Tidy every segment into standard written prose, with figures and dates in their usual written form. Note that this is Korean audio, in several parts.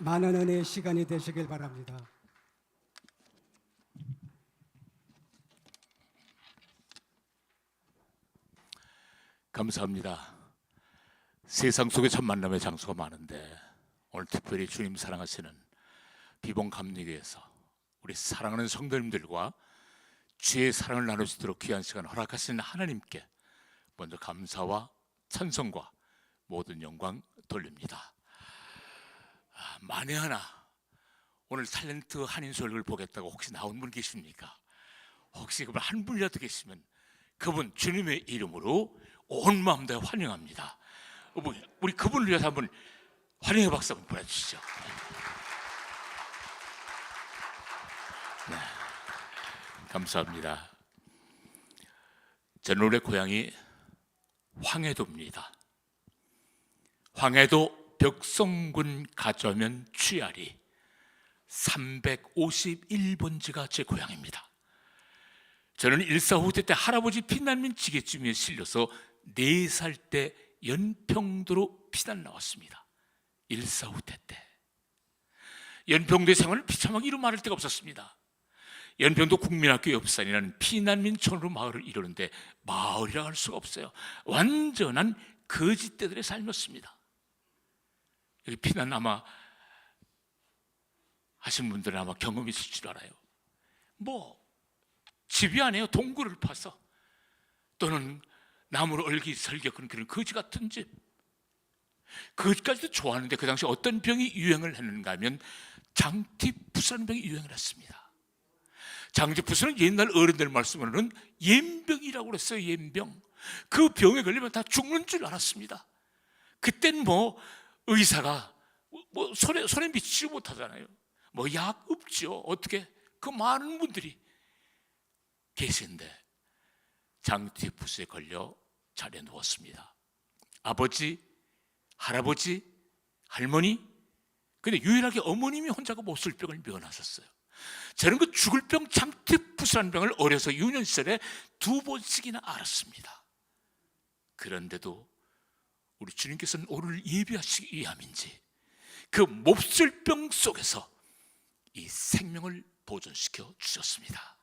많은 은혜의 시간이 되시길 바랍니다. 감사합니다. 세상 속에 참 만남의 장소가 많은데 오늘 특별히 주님 사랑하시는 비봉 감리교에서 우리 사랑하는 성도님들과 주의 사랑을 나눌 수 있도록 귀한 시간 허락하시는 하나님께 먼저 감사와 찬송과 모든 영광 돌립니다. 만에 하나 오늘 탤런트 한인솔을 보겠다고 혹시 나온 분 계십니까? 혹시 그분 한 분이라도 계시면 그분 주님의 이름으로 온 마음 다해 환영합니다. 우리 그분을 위해서 한번 환영의 박수 한번 보내주시죠. 네, 감사합니다. 저는 원래 고향이 황해도입니다. 황해도 벽성군 가저면 취아리 351번지가 제 고향입니다. 저는 일사후퇴 때 할아버지 피난민 지게쯤에 실려서 4살 때 연평도로 피난 나왔습니다. 일사후퇴 때 연평도의 생활을 비참하게 말할 데가 없었습니다. 연평도 국민학교 옆산이라는 피난민촌으로 마을을 이루는데 마을이라 할 수가 없어요. 완전한 거짓대들의 삶이었습니다. 여기 피난 아마 하신 분들은 아마 경험이 있을 줄 알아요. 집이 아니에요. 동굴을 파서 또는 나무로 얼기설겨 그런 거지 같은 집. 거기까지도 좋아하는데 그 당시 어떤 병이 유행을 했는가 하면 장티푸스라는 병이 유행을 했습니다. 장티푸스는 옛날 어른들 말씀으로는 옌병이라고 그랬어요. 옌병. 그 병에 걸리면 다 죽는 줄 알았습니다. 그땐 의사가 손에 미치지 못하잖아요. 약 없죠. 어떻게 그 많은 분들이 계신데 장티푸스에 걸려 자리에 누웠습니다. 아버지, 할아버지, 할머니, 근데 유일하게 어머님이 혼자가 못쓸병을 면하셨어요. 저는 그 죽을 병 장티푸스라는 병을 어려서 유년 시절에 2번씩이나 앓았습니다. 그런데도 우리 주님께서는 오늘 예비하시기 위함인지 그 몹쓸병 속에서 이 생명을 보존시켜 주셨습니다.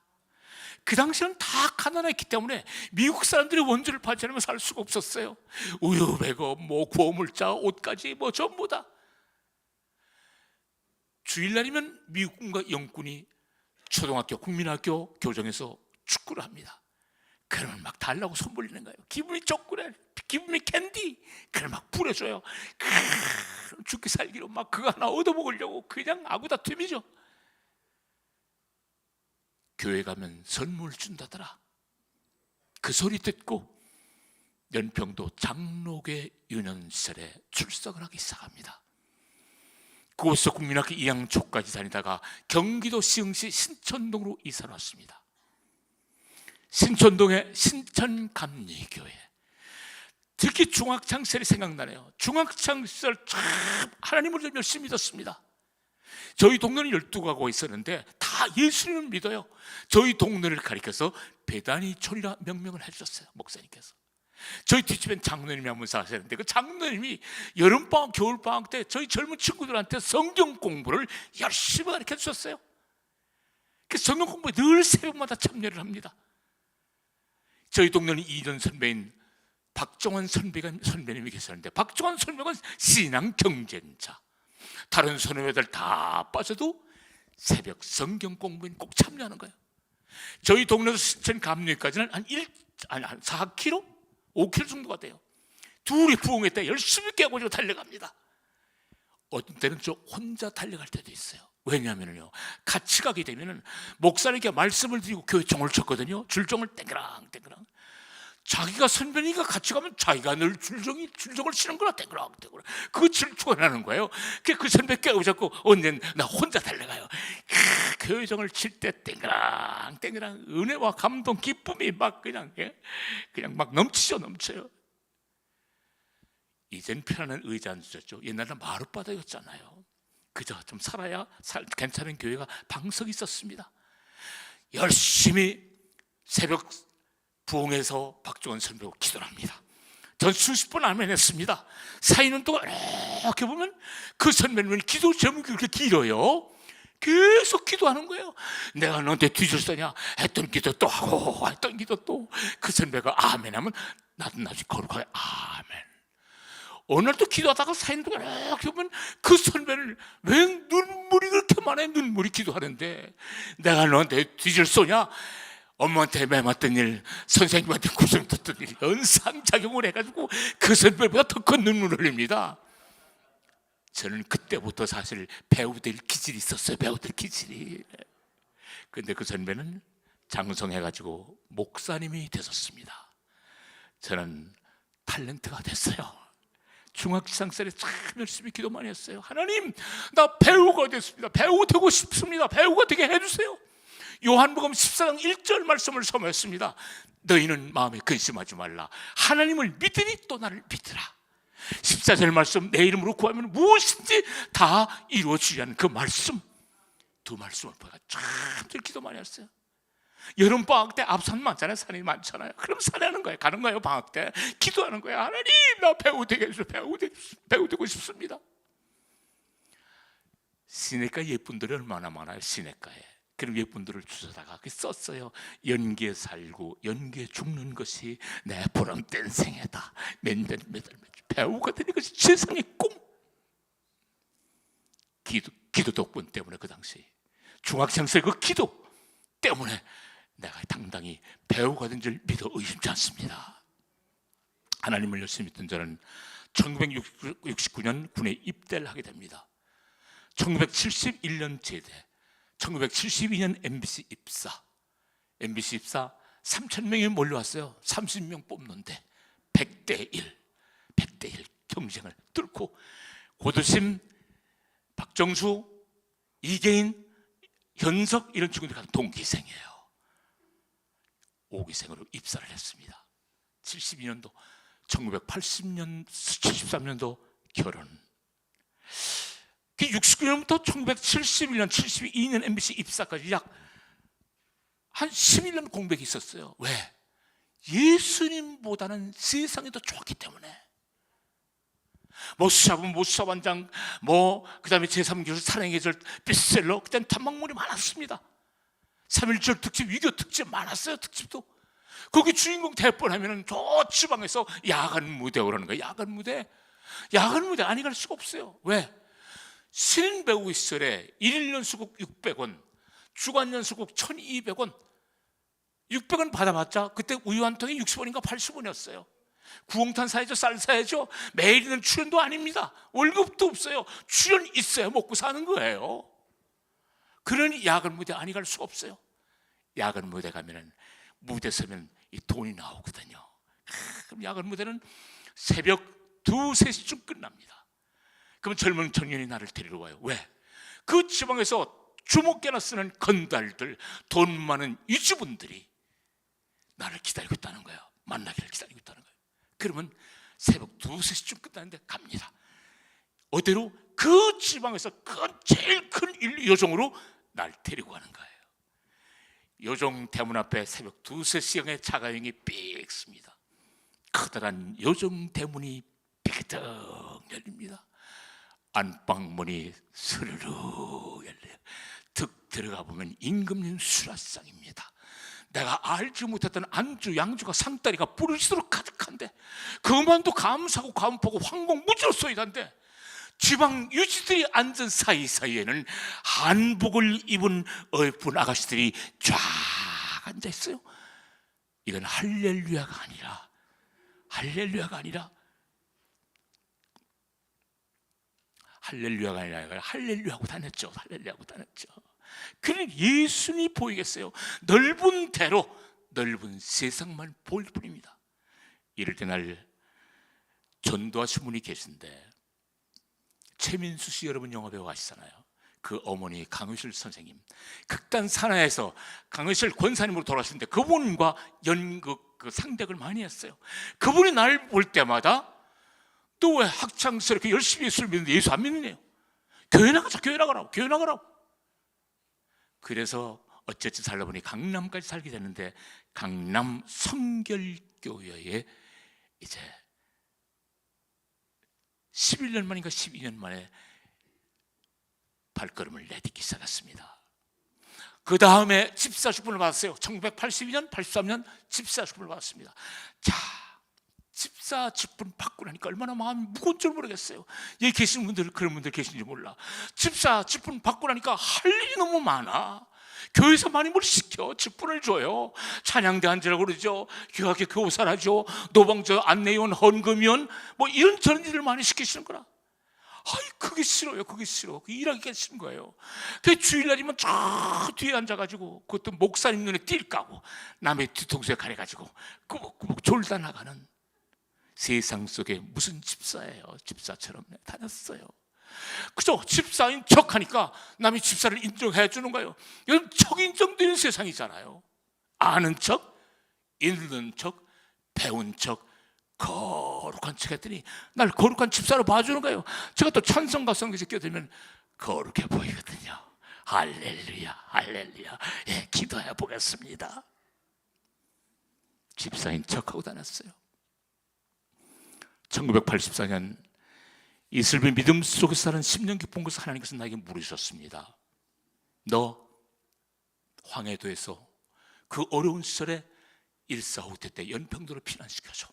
그 당시는 다 가난했기 때문에 미국 사람들이 원조를 팔지 않으면 살 수가 없었어요. 우유, 백업, 구호물자, 옷까지 전부 다. 주일날이면 미국군과 영군이 초등학교, 국민학교 교정에서 축구를 합니다. 그러면 막 달라고 손 벌리는 거예요. 기분이 쪼그래, 기분이 캔디. 그걸 막 뿌려줘요. 죽기 살기로 막 그거 하나 얻어먹으려고 그냥 아구다툼이죠. 교회 가면 선물 준다더라. 그 소리 듣고 연평도 장로교 유년시절에 출석을 하기 시작합니다. 그곳에서 국민학교 2학년 초까지 다니다가 경기도 시흥시 신천동으로 이사를 왔습니다. 신천동의 신천감리교회. 특히 중학창시절이 생각나네요. 중학창시절 참 하나님을 좀 열심히 믿었습니다. 저희 동네는 12가구가 있었는데 다 예수님을 믿어요. 저희 동네를 가리켜서 배단위촌이라 명명을 해주셨어요. 목사님께서. 저희 뒷집엔 장로님이 한 분 사셨는데 그 장로님이 여름방학, 겨울방학 때 저희 젊은 친구들한테 성경 공부를 열심히 가르쳐 주셨어요. 그 성경 공부에 늘 새벽마다 참여를 합니다. 저희 동네는 이전 선배인 박정환 선배님이 계셨는데 박정환 선배는 신앙 경쟁자. 다른 선후배들 다 빠져도 새벽 성경 공부엔 꼭 참여하는 거예요. 저희 동네에서 신천 감리까지는 한 4km? 5km 정도가 돼요. 둘이 부흥회 때 열심히 깨고지고 달려갑니다. 어떤 때는 저 혼자 달려갈 때도 있어요. 왜냐하면요, 같이 가게 되면은 목사님께 말씀을 드리고 교회 종을 쳤거든요. 줄종을 땡그랑 자기가 선배니까 같이 가면 자기가 늘 줄종을 치는 거라 땡그랑 그 질투가 나는 거예요. 그 선배 깨우자고 언젠 나 혼자 달려가요. 교회종을 칠 때 땡그랑 은혜와 감동 기쁨이 막 그냥 막 넘쳐요. 이젠 편안한 의자 앉으셨죠. 옛날에는 마룻바닥이었잖아요. 그저 좀 살아야 괜찮은 교회가 방석이 있었습니다. 열심히 새벽 부흥해서 박종원 선배가 기도를 합니다. 전 수십 번 아멘했습니다. 사이는 동안 이렇게 보면 그 선배님은 기도 제목이 그렇게 길어요. 계속 기도하는 거예요. 내가 너한테 뒤졌으냐 했던 기도 또 하고 했던 기도 또. 그 선배가 아멘 하면 나도 나중에 거룩하게 아멘. 어느 날 또 기도하다가 사이는 동안 이렇게 보면 그 선배를 왜 눈물이 그렇게 많아요. 눈물이 기도하는데 내가 너한테 뒤졌으냐, 엄마한테 매맞던 일, 선생님한테 고생했던 일, 연상작용을 해가지고 그 선배보다 더 큰 눈물을 흘립니다. 저는 그때부터 사실 배우들 기질이 있었어요. 배우들 기질이. 근데 그 선배는 장성해가지고 목사님이 되셨습니다. 저는 탤런트가 됐어요. 중학생살에 참 열심히 기도 많이 했어요. 하나님, 나 배우가 됐습니다. 배우 되고 싶습니다. 배우가 되게 해주세요. 요한복음 14장 1절 말씀을 선포했습니다. 너희는 마음에 근심하지 말라. 하나님을 믿으니 또 나를 믿으라. 14절 말씀, 내 이름으로 구하면 무엇인지 다 이루어지려는 그 말씀, 두 말씀을 보고 참 기도 많이 했어요. 여름 방학 때 앞산 많잖아요. 산이 많잖아요. 그럼 산에 하는 거예요. 가는 거예요. 방학 때 기도하는 거예요. 하나님, 나 배우 되게 해주세요. 배우 되고 싶습니다. 시내가 예쁜들이 얼마나 많아요. 시내가에. 그럼 예쁜들을 주워다가 썼어요. 연기에 살고 연기에 죽는 것이 내 보람된 생애다. 몇 배우가 되는 것이 세상의 꿈. 기도 덕분 때문에 그 당시 중학생들 그 기도 때문에 내가 당당히 배우가 된 줄 믿어 의심치 않습니다. 하나님을 열심히 믿던 저는 1969년 군에 입대를 하게 됩니다. 1971년 제대, 1972년 MBC 입사. MBC 입사 3,000명이 몰려왔어요. 30명 뽑는데 100대 1 경쟁을 뚫고 고두심, 박정수, 이계인, 현석 이런 친구들이 가서 동기생이에요. 5기생으로 입사를 했습니다. 72년도, 1980년, 73년도 결혼. 69년부터 1971년, 72년 MBC 입사까지 약 한 11년 공백이 있었어요. 왜? 예수님보다는 세상이 더 좋았기 때문에. 모수샤분, 모수샤반장, 그 다음에 제3교수 사랑의 계절 베스트셀러, 그때는 탐방물이 많았습니다. 3.1절 특집, 위교 특집 많았어요. 특집도. 거기 주인공 될 뻔하면 저 지방에서 야간 무대 오라는 거예요. 야간 무대 아니 갈 수가 없어요. 왜? 신인 배우 시절에 1일 연수국 600원, 주간 연수국 1200원, 600원 받아봤자 그때 우유 한 통이 60원인가 80원이었어요. 구홍탄 사야죠. 쌀 사야죠. 매일 있는 출연도 아닙니다. 월급도 없어요. 출연 있어야 먹고 사는 거예요. 그러니 야간 무대 아니 갈 수가 없어요. 야간 무대 가면은 무대 서면 이 돈이 나오거든요. 그럼 야간 무대는 새벽 2, 3시쯤 끝납니다. 그럼 젊은 청년이 나를 데리러 와요. 왜? 그 지방에서 주먹개나 쓰는 건달들, 돈 많은 유지분들이 나를 기다리고 있다는 거예요. 만나기를 기다리고 있다는 거예요. 그러면 새벽 2, 3시쯤 끝나는데 갑니다. 어디로? 그 지방에서 제일 큰 요정으로 날 데리고 가는 거예요. 요정 대문 앞에 새벽 2, 3시경에 차가용이 삑 씁니다. 커다란 요정 대문이 삐끗 열립니다. 안방문이 스르르 열려요. 득 들어가 보면 임금님 수라상입니다. 내가 알지 못했던 안주, 양주가 상다리가 부르시도록 가득한데 그만도 감사하고 감포하고 황공무지로 쏘이던데 지방 유지들이 앉은 사이사이에는 한복을 입은 어여쁜 아가씨들이 쫙 앉아있어요. 이건 할렐루야가 아니라 할렐루야하고 다녔죠. 그러니 예수님이 보이겠어요. 넓은 대로 넓은 세상만 보일 뿐입니다. 이럴 때 날 전도하신 분이 계신데 최민수 씨 여러분 영화배우 아시잖아요. 그 어머니 강의실 선생님, 극단 산하에서 강의실 권사님으로 돌아가셨는데 그분과 연극 상대를 많이 했어요. 그분이 날 볼 때마다 또 왜 학창시절에 이렇게 열심히 예수를 믿는데 예수 안 믿느냐요. 교회 나가라고. 그래서 어쨌든 살다 보니 강남까지 살게 됐는데 강남 성결교회에 이제 11년 만인가 12년 만에 발걸음을 내딛기 시작했습니다. 그 다음에 집사 직분을 받았어요. 1982년, 83년 집사 직분을 받았습니다. 자, 집사 직분 받고 나니까 얼마나 마음이 무거운 줄 모르겠어요. 여기 계신 분들, 그런 분들 계신지 몰라. 집사 직분 받고 나니까 할 일이 너무 많아. 교회에서 많이 뭘 시켜, 직분을 줘요. 찬양대안제라고 그러죠. 교학의 교사라죠. 노방저 안내위원, 헌금위원, 뭐 이런 저런 일을 많이 시키시는 거라. 아이, 그게 싫어요. 그게 싫어. 일하기가 싫은 거예요. 그 주일날이면 저 뒤에 앉아가지고, 그것도 목사님 눈에 띌 까고 남의 뒤통수에 가려가지고 꾸벅꾸벅 졸다 나가는 세상 속에 무슨 집사예요. 집사처럼 다녔어요. 그죠? 집사인 척하니까 남이 집사를 인정해 주는 거예요. 이건 척인정되는 세상이잖아요. 아는 척, 있는 척, 배운 척, 거룩한 척 했더니 날 거룩한 집사로 봐주는 거예요. 제가 또 찬송 가성에서 끼어들면 거룩해 보이거든요. 할렐루야, 할렐루야. 예, 기도해 보겠습니다. 집사인 척하고 다녔어요. 1984년 이슬비 믿음 속에서 사는 10년 깊은 곳에서 하나님께서 나에게 물으셨습니다. 너 황해도에서 그 어려운 시절에 1.4.5태 때 연평도로 피난시켜줘.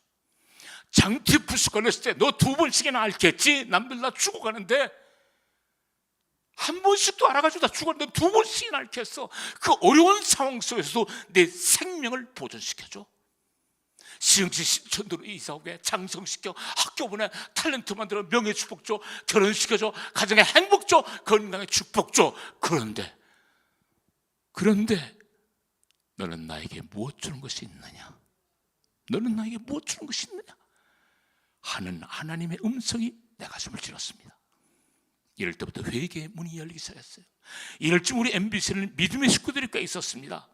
장티푸스 걸렸을 때 너 2번씩이나 앓겠지? 남들 다 죽어가는데 한 번씩도 알아가지고 다 죽었는데 2번씩이나 앓겠어. 그 어려운 상황 속에서도 내 생명을 보존시켜줘. 시흥시 신천도로 이사 오게, 장성시켜, 학교 보내, 탤런트 만들어, 명예 축복 줘, 결혼시켜줘, 가정에 행복 줘, 건강에 축복 줘. 그런데 너는 나에게 무엇 주는 것이 있느냐? 너는 나에게 무엇 주는 것이 있느냐? 하는 하나님의 음성이 내 가슴을 찔렀습니다. 이럴 때부터 회개의 문이 열리기 시작했어요. 이럴 쯤 우리 MBC는 믿음의 식구들이 꽤 있었습니다.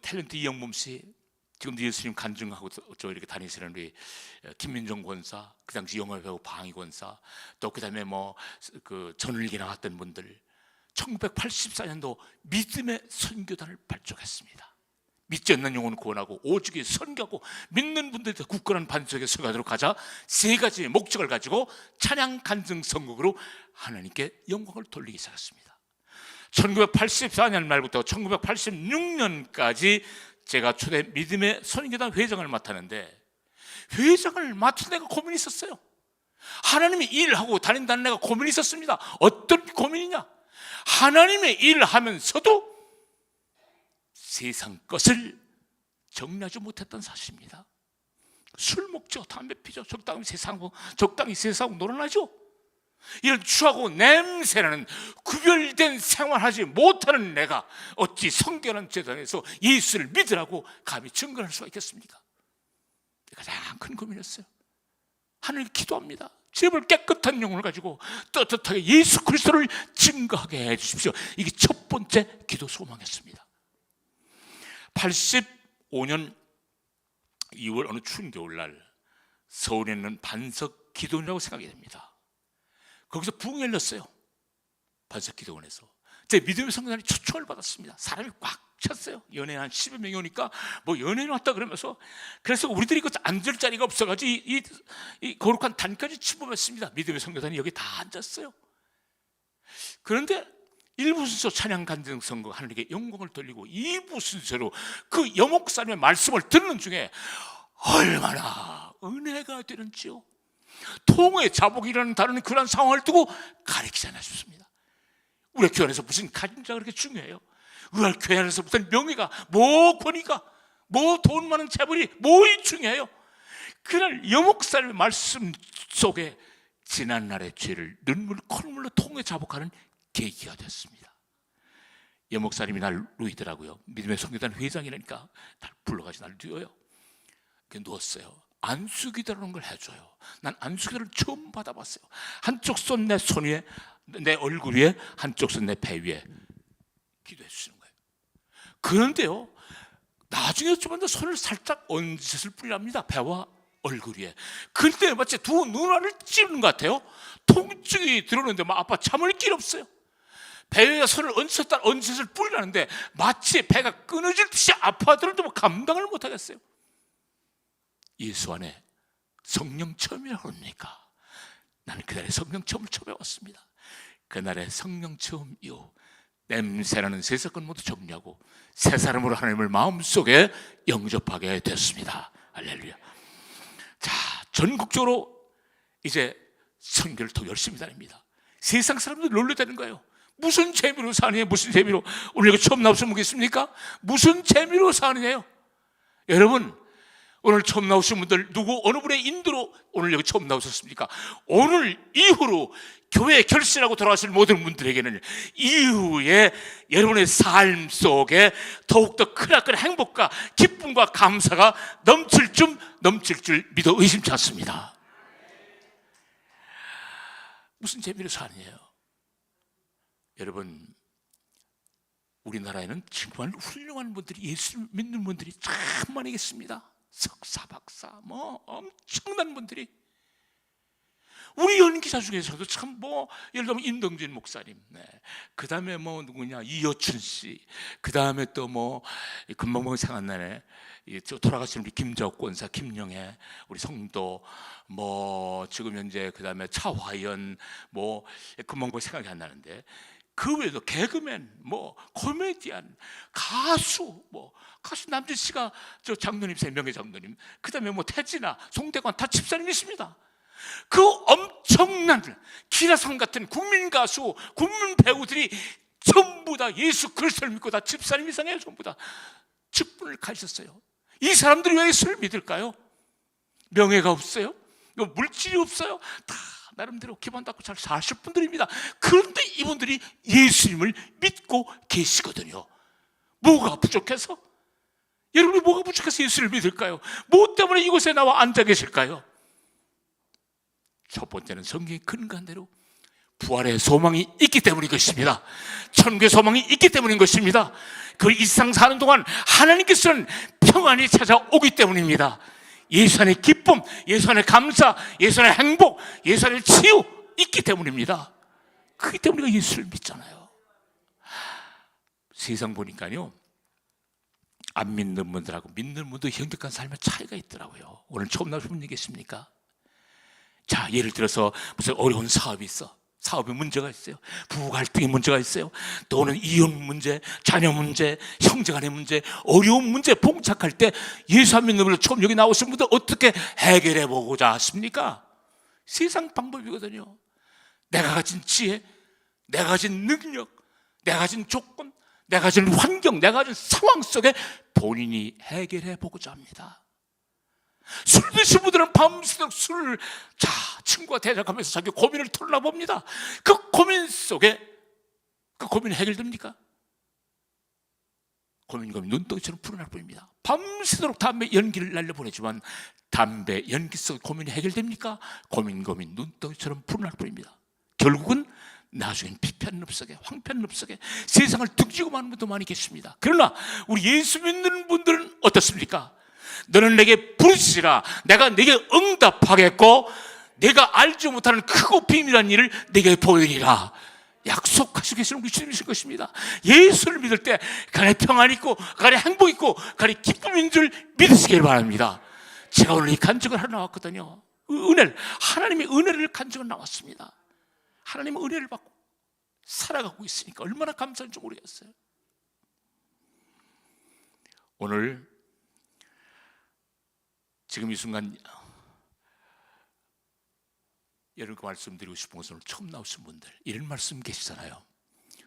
탤런트 이영범 씨, 지금도 예수님 간증하고 저 이렇게 다니시는 우리 김민정 권사, 그 당시 영화 배우 방희 권사, 또 그다음에 그 전을기 나왔던 분들, 1984년도 믿음의 선교단을 발족했습니다. 믿지 않는 영혼을 구원하고 오직에 선교하고 믿는 분들이 굳건한 반석에 서가도록 하자 3가지의 목적을 가지고 찬양 간증 선곡으로 하나님께 영광을 돌리기 시작했습니다. 1984년 말부터 1986년까지 제가 초대 믿음의 선교단 회장을 맡았는데, 회장을 맡은 데가 고민이 있었어요. 하나님의 일하고 다닌다는 데가 고민이 있었습니다. 어떤 고민이냐? 하나님의 일을 하면서도 세상 것을 정리하지 못했던 사실입니다. 술 먹죠, 담배 피죠, 적당히 세상하고 놀아나죠. 이런 추하고 냄새나는 구별된 생활하지 못하는 내가 어찌 성결한 재단에서 예수를 믿으라고 감히 증거할 수가 있겠습니까? 가장 큰 고민이었어요. 하나님 기도합니다. 제발 깨끗한 영혼을 가지고 떳떳하게 예수 그리스도를 증거하게 해주십시오. 이게 첫 번째 기도 소망이었습니다. 85년 2월 어느 추운 겨울날 서울에 있는 반석 기도원이라고 생각이 됩니다. 거기서 부흥이 열렸어요. 반석 기도원에서 제 믿음의 성도단이 초청을 받았습니다. 사람이 꽉 찼어요. 연예인 한 10여 명이 오니까 연예인 왔다 그러면서, 그래서 우리들이 앉을 자리가 없어가지고 이 거룩한 단까지 침범했습니다. 믿음의 성도단이 여기 다 앉았어요. 그런데 1부 순서 찬양 간증 선곡 하나님께 영광을 돌리고 2부 순서로 그 여목사님의 말씀을 듣는 중에 얼마나 은혜가 되는지요. 통의 자복이라는 단어는 그런 상황을 두고 가리키지 않아 싶습니다. 우리 교회 안에서 무슨 가진자가 그렇게 중요해요? 우리 교회 안에서 무슨 명예가, 권위가, 돈 많은 재벌이 뭐이 중요해요? 그날 여목사님의 말씀 속에 지난날의 죄를 콧물로 통에 자복하는 계기가 됐습니다. 여목사님이 날 누이더라고요. 믿음의 성교단 회장이라니까 날 불러가지고 날 누워요. 누웠어요. 안수기도라는 걸 해줘요. 난 안수기도를 처음 받아봤어요. 한쪽 손 내 손 위에, 내 얼굴 위에, 한쪽 손 내 배 위에 기도해 주시는 거예요. 그런데요, 나중에 좀 손을 살짝 얹으실 뿐이랍니다. 배와 얼굴 위에. 그때 마치 두 눈알을 찌르는 것 같아요. 통증이 들어오는데 아파 참을 길 없어요. 배에 손을 얹으실 뿐이라는데 마치 배가 끊어질 듯이 아파하더라도 감당을 못하겠어요. 예수 안에 성령 체험이라고 합니까? 나는 그날의 성령 체험을 처음 해봤습니다. 그날의 성령 체험 이후 냄새나는 세상권 모두 정리하고 새 사람으로 하나님을 마음속에 영접하게 됐습니다. 할렐루야. 자, 전국적으로 이제 선교를 더 열심히 다닙니다. 세상 사람들 놀려대는 거예요. 무슨 재미로 사느냐, 무슨 재미로. 오늘 이거 처음 나오신 분 계십니까? 무슨 재미로 사느냐요. 여러분, 오늘 처음 나오신 분들 누구 어느 분의 인도로 오늘 여기 처음 나오셨습니까? 오늘 이후로 교회 결신하고 돌아가실 모든 분들에게는 이후에 여러분의 삶 속에 더욱더 크나큰 행복과 기쁨과 감사가 넘칠 줄 믿어 의심치 않습니다. 무슨 재미로 사느냐요? 여러분, 우리나라에는 정말 훌륭한 분들이, 예수 믿는 분들이 참 많이 계십니다. 석사, 박사, 엄청난 분들이. 우리 연기자 중에서도 참 예를 들면 임동진 목사님, 그 다음에 누구냐, 이여춘 씨, 그 다음에 또 금방 생각나네, 돌아가신 우리 김자옥 권사, 김영애, 우리 성도, 지금 현재 그 다음에 차화연, 금방 생각이 안 나는데, 그 외에도 개그맨, 코미디언, 가수, 가수 남진 씨가 저 장로님, 명예 장로님, 그 다음에 태진아, 송대관 다 집사님이십니다. 그 엄청난 기라성 같은 국민 가수, 국민 배우들이 전부 다 예수 그리스도를 믿고 다 집사님 이상이에요. 전부 다 직분을 가지셨어요. 이 사람들이 왜 예수를 믿을까요? 명예가 없어요? 물질이 없어요? 다 나름대로 기반 닦고 잘 사실 분들입니다. 그런데 이분들이 예수님을 믿고 계시거든요. 뭐가 부족해서? 여러분이 뭐가 부족해서 예수를 믿을까요? 뭐 때문에 이곳에 나와 앉아 계실까요? 첫 번째는 성경이 근거한 대로 부활의 소망이 있기 때문인 것입니다. 천국의 소망이 있기 때문인 것입니다. 그 일상 사는 동안 하나님께서는 평안이 찾아오기 때문입니다. 예수 안의 기쁨, 예수 안의 감사, 예수 안의 행복, 예수 안의 치유 있기 때문입니다. 그렇기 때문에 우리가 예수를 믿잖아요. 세상 보니까요, 안 믿는 분들하고 믿는 분도 현격한 삶의 차이가 있더라고요. 오늘 처음 나오신 분 계십니까? 자, 예를 들어서 무슨 어려운 사업이 있어. 사업에 문제가 있어요. 부부 갈등에 문제가 있어요. 또는 이혼 문제, 자녀 문제, 형제간의 문제, 어려운 문제 봉착할 때 예수 안 믿는 분들 처음 여기 나오신 분들 어떻게 해결해 보고자 하십니까? 세상 방법이거든요. 내가 가진 지혜, 내가 가진 능력, 내가 가진 조건, 내가 가진 환경, 내가 가진 상황 속에 본인이 해결해 보고자 합니다. 술 드신 분들은 밤새도록 술을 친구와 대적하면서 자기 고민을 털어봅니다. 그 고민 속에 그 고민이 해결됩니까? 고민이 눈덩이처럼 불어날 뿐입니다. 밤새도록 담배 연기를 날려보내지만 담배 연기 속에 고민이 해결됩니까? 고민 눈덩이처럼 불어날 뿐입니다. 결국은 나중엔 비편늪 속에, 황편늪 속에 세상을 등지고 마는 분도 많이 계십니다. 그러나 우리 예수 믿는 분들은 어떻습니까? 너는 내게 부르시라, 내가 내게 응답하겠고 내가 알지 못하는 크고 비밀한 일을 내게 보이리라 약속하시고 계시는 우리 주님이신 것입니다. 예수를 믿을 때 그 안에 평안이 있고 그 안에 행복이 있고 그 안에 기쁨인 줄 믿으시길 바랍니다. 제가 오늘 이 간증을 하러 나왔거든요. 하나님의 은혜를 간증을 나왔습니다. 하나님의 은혜를 받고 살아가고 있으니까 얼마나 감사한지 모르겠어요. 오늘 지금 이 순간 여러분께 말씀드리고 싶은 것은 처음 나오신 분들 이런 말씀 계시잖아요.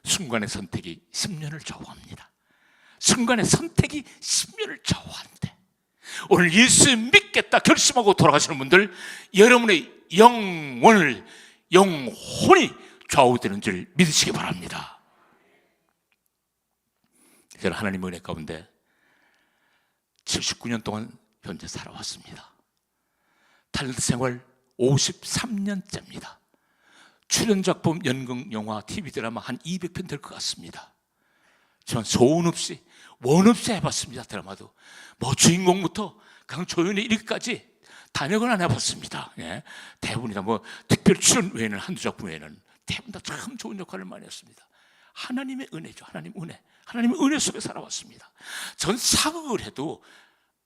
순간의 선택이 10년을 좌우합니다. 순간의 선택이 10년을 좌우하는데 오늘 예수 믿겠다 결심하고 돌아가시는 분들 여러분의 영혼이 좌우되는 줄 믿으시기 바랍니다. 저는 하나님의 은혜 가운데 79년 동안 현재 살아왔습니다. 탤런트 생활 53년째입니다. 출연작품, 연극, 영화, TV 드라마 한 200편 될 것 같습니다. 전 소원 없이 원 없이 해봤습니다. 드라마도 주인공부터 그냥 조연의 이르기까지 단역은 안 해봤습니다. 대부분이 다 특별 출연 외에는 한두 작품 외에는 대부분 다 참 좋은 역할을 많이 했습니다. 하나님의 은혜죠. 하나님의 은혜 속에 살아왔습니다. 전 사극을 해도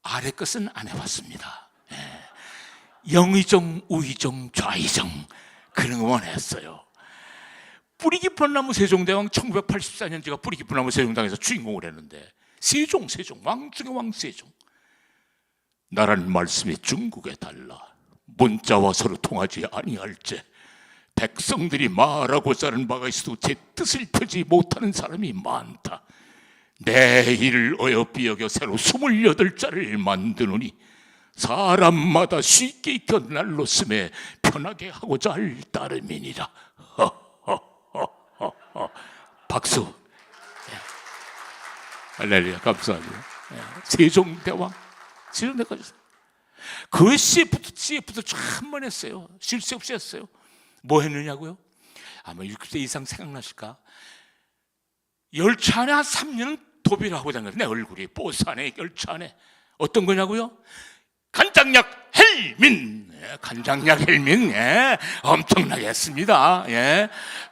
아래 것은 안 해봤습니다. 영의정, 우의정, 좌의정 그런 것만 했어요. 뿌리 깊은 나무 세종대왕 1984년 제가 뿌리 깊은 나무 세종당에서 주인공을 했는데 세종 왕 중에 왕 세종. 나라는 말씀이 중국에 달라 문자와 서로 통하지 아니할제 백성들이 말하고자 하는 바가 있어도 제 뜻을 펴지 못하는 사람이 많다. 내 일을 어여삐 여겨 새로 28자를 만드노니 사람마다 쉽게 익혀 날로 쓰매 편하게 하고자 할 따름이니라. 박수. 할렐루야, 감사합니다. 세종대왕 세종대왕까지 그 CF도 참만 했어요. 쉴 새 없이 했어요. 뭐 했느냐고요? 아마 60세 이상 생각나실까? 열차 안에 한 3년은 도비를 하고 다녔는데 내 얼굴이 버스 안에 열차 안에 어떤 거냐고요? 간장약 헬민, 간장약 헬민, 엄청나게 했습니다.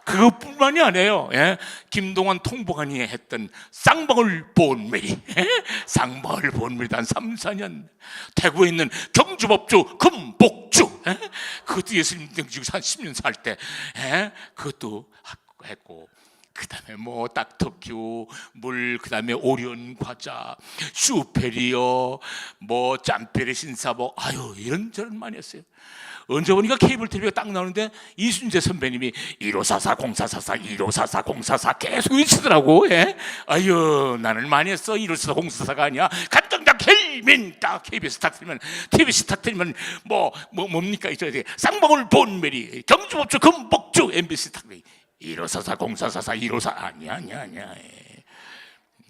그것뿐만이 아니에요. 김동완 통보관이 했던 쌍방울 본메리, 쌍방울 본메리 한 3, 4년 대구에 있는 경주법주 금복주, 그것도 예수님 지금 한 10년 살 때 그것도 했고, 그 다음에 뭐 닥터큐, 물, 그 다음에 오리온 과자, 슈페리어, 뭐 짬페리 신사복, 아유 이런저런 많이 했어요. 언제 보니까 케이블 TV가 딱 나오는데 이순재 선배님이 1544 0444 1544 044 계속 외치더라고. 아유 나는 많이 했어. 1544 044가 아니야. 간장작 헬민 딱 KBS 딱 틀면 TBC 딱 틀면 뭡니까 이제 쌍방울 본메리 경주법주 금복주 MBC 딱 1544 0444 154 아니야.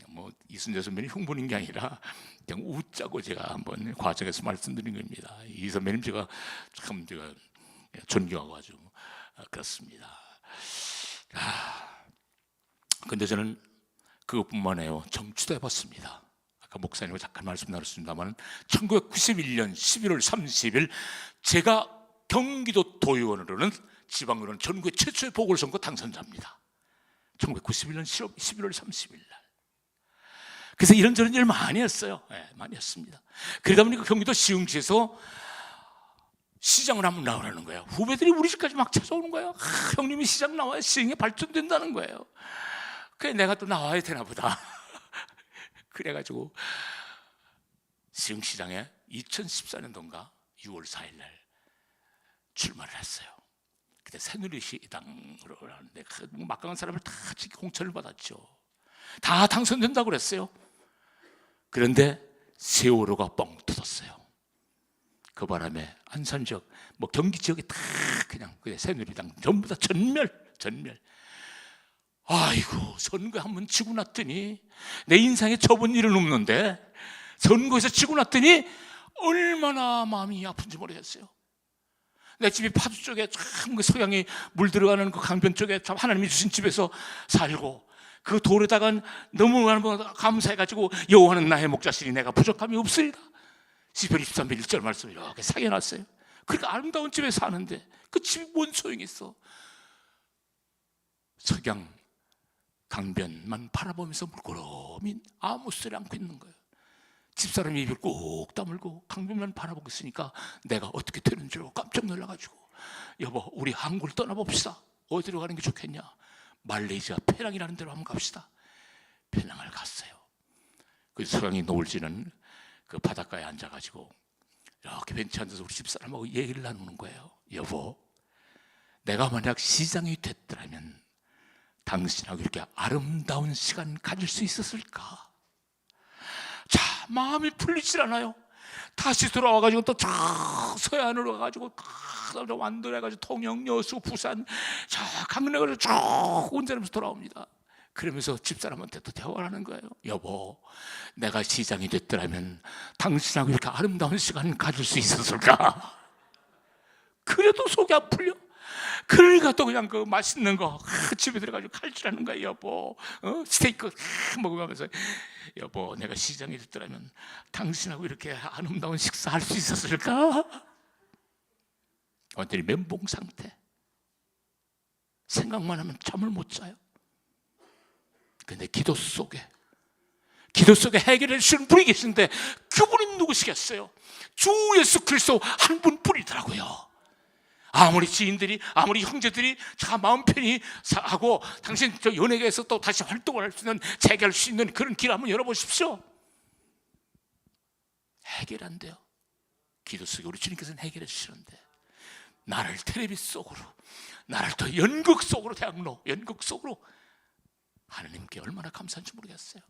뭐 이순재 선배님 흉보는 게 아니라 그냥 웃자고 제가 한번 과정에서 말씀드린 겁니다. 이 선배님 제가 참 존경하고 아주 그렇습니다. 근데 저는 그것뿐만 아니에요. 정치도 해봤습니다. 아까 목사님과 잠깐 말씀 나눴습니다만 1991년 11월 30일 제가 경기도 도의원으로는 지방의원 전국의 최초의 보궐선거 당선자입니다. 1991년 11월 30일 날. 그래서 이런저런 일 많이 했어요. 많이 했습니다. 그러다 보니까 경기도 시흥시에서 시장을 한번 나오라는 거예요. 후배들이 우리 집까지 막 찾아오는 거예요. 형님이 시장 나와야 시흥이 발전된다는 거예요. 그래 내가 또 나와야 되나 보다. 그래가지고 시흥시장에 2014년도인가 6월 4일 날 출마를 했어요. 그때 새누리시당으로 하는데 막강한 사람을 다 공천을 받았죠. 다 당선된다고 그랬어요. 그런데 세월호가 뻥 터졌어요. 그 바람에 안산 지역, 경기 지역이 다 그냥 새누리당 전부 다 전멸. 아이고 선거 한번 치고 났더니 내 인생에 접은 일은 없는데 선거에서 치고 났더니 얼마나 마음이 아픈지 모르겠어요. 내 집이 파주 쪽에 참 서양이 물 들어가는 그 강변 쪽에 참 하나님이 주신 집에서 살고 그 돌에다가 너무 감사해가지고 여호와는 나의 목자시니 내가 부족함이 없으리라. 시편 23편 1절 말씀 이렇게 사겨놨어요. 그러니까 아름다운 집에 사는데 그 집이 뭔 소용이 있어. 석양 강변만 바라보면서 물끄러미 아무 소리 않고 있는 거예요. 집사람이 입을 꼭 다물고 강변만 바라보고 있으니까 내가 어떻게 되는 줄 알고 깜짝 놀라가지고 여보 우리 한국을 떠나봅시다. 어디로 가는 게 좋겠냐. 말레이시아 페낭이라는 데로 한번 갑시다. 페낭을 갔어요. 그 서양이 노을지는 그 바닷가에 앉아가지고 이렇게 벤치 앉아서 우리 집사람하고 얘기를 나누는 거예요. 여보 내가 만약 시장이 됐더라면 당신하고 이렇게 아름다운 시간 가질 수 있었을까? 자, 마음이 풀리질 않아요. 다시 돌아와가지고 또 서해안으로 가가지고 완도해가지고 통영, 여수, 부산, 강릉으로 쭉 운전하면서 돌아옵니다. 그러면서 집사람한테 또 대화를 하는 거예요. 여보, 내가 시장이 됐더라면 당신하고 이렇게 아름다운 시간 가질 수 있었을까? 그래도 속이 안 풀려. 그러니까 또 그냥 그 맛있는 거 집에 들어가지고 칼질하는 거예요. 여보 스테이크 먹으면서 여보 내가 시장에 됐더라면 당신하고 이렇게 아름다운 식사할 수 있었을까? 완전히 멘붕 상태. 생각만 하면 잠을 못 자요. 근데 기도 속에 기도 속에 해결해 주시는 분이 계신데 그분이 누구시겠어요? 주 예수 그리스도 한 분뿐이더라고요. 아무리 지인들이, 아무리 형제들이 자 마음 편히 하고 당신 저 연예계에서 또 다시 활동을 할 수 있는, 재개할 수 있는 그런 길 한번 열어보십시오. 해결 안 돼요. 기도 속에 우리 주님께서는 해결해 주시는데 나를 텔레비 속으로, 나를 또 연극 속으로, 대학로 연극 속으로 하나님께 얼마나 감사한지 모르겠어요.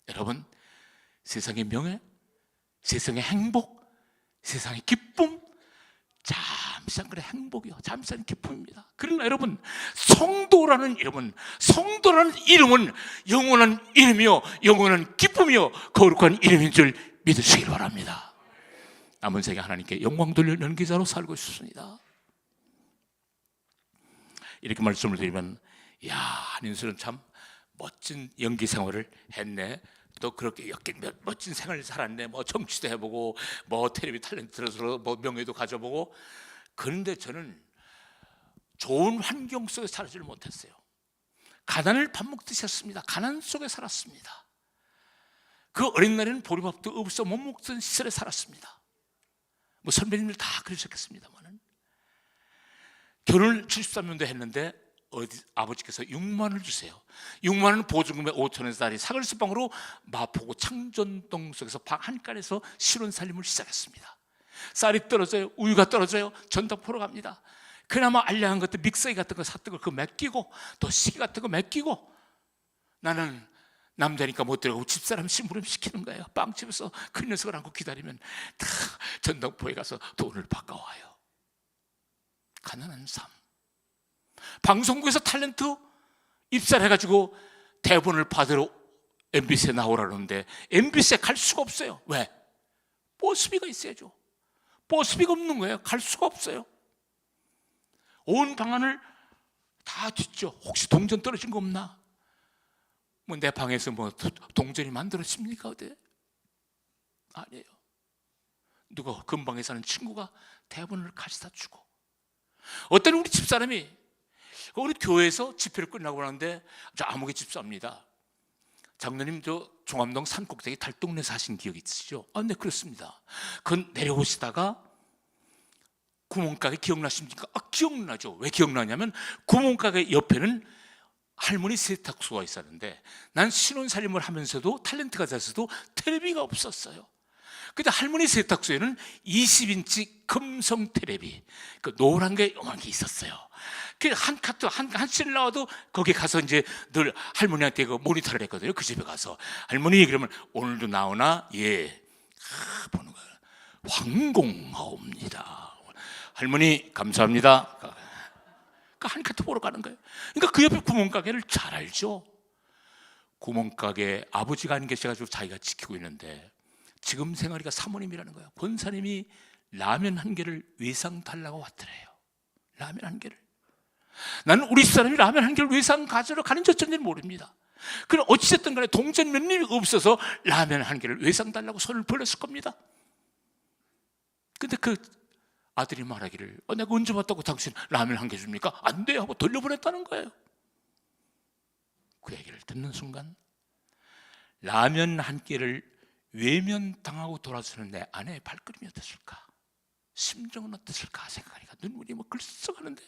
여러분, 세상의 명예, 세상의 행복, 세상의 기쁨, 잠시한 그런 행복이요, 잠시한 기쁨입니다. 그러나 여러분, 성도라는 이름은 영원한 이름이요, 영원한 기쁨이요, 거룩한 이름인 줄 믿으시길 바랍니다. 남은 생에 하나님께 영광 돌릴 연기자로 살고 싶습니다. 이렇게 말씀을 드리면, 야, 한인수는 참 멋진 연기 생활을 했네, 또 그렇게 멋진 생활을 살았네, 뭐 정치도 해보고 뭐 텔레비 탤런트로 뭐 명예도 가져보고. 그런데 저는 좋은 환경 속에 살지를 못했어요. 가난을 밥 먹듯이 했습니다. 가난 속에 살았습니다. 그 어린 날에는 보리밥도 없어 못 먹던 시절에 살았습니다. 뭐 선배님들 다 그러셨겠습니다만은, 결혼을 73년도에 했는데 아버지께서 6만 원을 주세요. 6만 원 보증금에 5천원짜리 사글수방으로 마포구 창전동 속에서 방 한 칸에서 신혼살림을 시작했습니다. 쌀이 떨어져요, 우유가 떨어져요, 전당포로 갑니다. 그나마 알량한 것들, 믹서기 같은 거 샀던 거 그거 맡기고, 또 시계 같은 거 맡기고, 나는 남자니까 못 들어가고 집사람 심부름 시키는 거예요. 빵집에서 큰 녀석을 안고 기다리면 다 전당포에 가서 돈을 바꿔와요. 가난한 삶. 방송국에서 탤런트 입사를 해가지고 대본을 받으러 MBC에 나오라는데 MBC에 갈 수가 없어요. 왜? 버스비가 있어야죠. 버스비가 없는 거예요. 갈 수가 없어요. 온 방안을 다 뒤죠. 혹시 동전 떨어진 거 없나? 뭐 내 방에서 뭐 동전이 만들어집니까 어디? 아니에요. 누가 근방에 사는 친구가 대본을 가져다 주고, 어떤 우리 집사람이 우리 교회에서 집회를 끝나고 나는데, 저 아무개 집사입니다. 장로님 저 종암동 산꼭대기 달동네 사신 기억 있으시죠? 아, 네, 그렇습니다. 그 내려오시다가 구멍가게 기억나십니까? 아, 기억나죠. 왜 기억나냐면 구멍가게 옆에는 할머니 세탁소가 있었는데, 난 신혼살림을 하면서도 탤런트가 돼서도 텔레비가 없었어요. 근데 할머니 세탁소에는 20인치 금성 텔레비, 그 노란 게 요만하게 있었어요. 그 한 카트 한 씬 나와도 거기 가서 이제 늘 할머니한테 그 모니터를 했거든요. 그 집에 가서 할머니 그러면 오늘도 나오나? 예. 보는 거예요. 황공하옵니다. 할머니 감사합니다. 그 한 카트 보러 가는 거예요. 그러니까 그 옆에 구멍가게를 잘 알죠. 구멍가게 아버지가 안 계셔가지고 자기가 지키고 있는데, 지금 생활이가 사모님이라는 거예요. 권사님이 라면 한 개를 외상 달라고 왔더래요. 라면 한 개를. 나는 우리 사람이 라면 한 개를 외상 가지러 가는지 어쩐지는 모릅니다. 그럼 어찌됐든 간에 동전 몇 입이 없어서 라면 한 개를 외상 달라고 손을 벌렸을 겁니다. 근데 그 아들이 말하기를, 내가 언제 봤다고 당신 라면 한 개 줍니까? 안 돼 하고 돌려보냈다는 거예요. 그 얘기를 듣는 순간 라면 한 개를 외면당하고 돌아서는 내 아내의 발걸음이 어땠을까, 심정은 어땠을까 생각하니까 눈물이 뭐 글썩하는데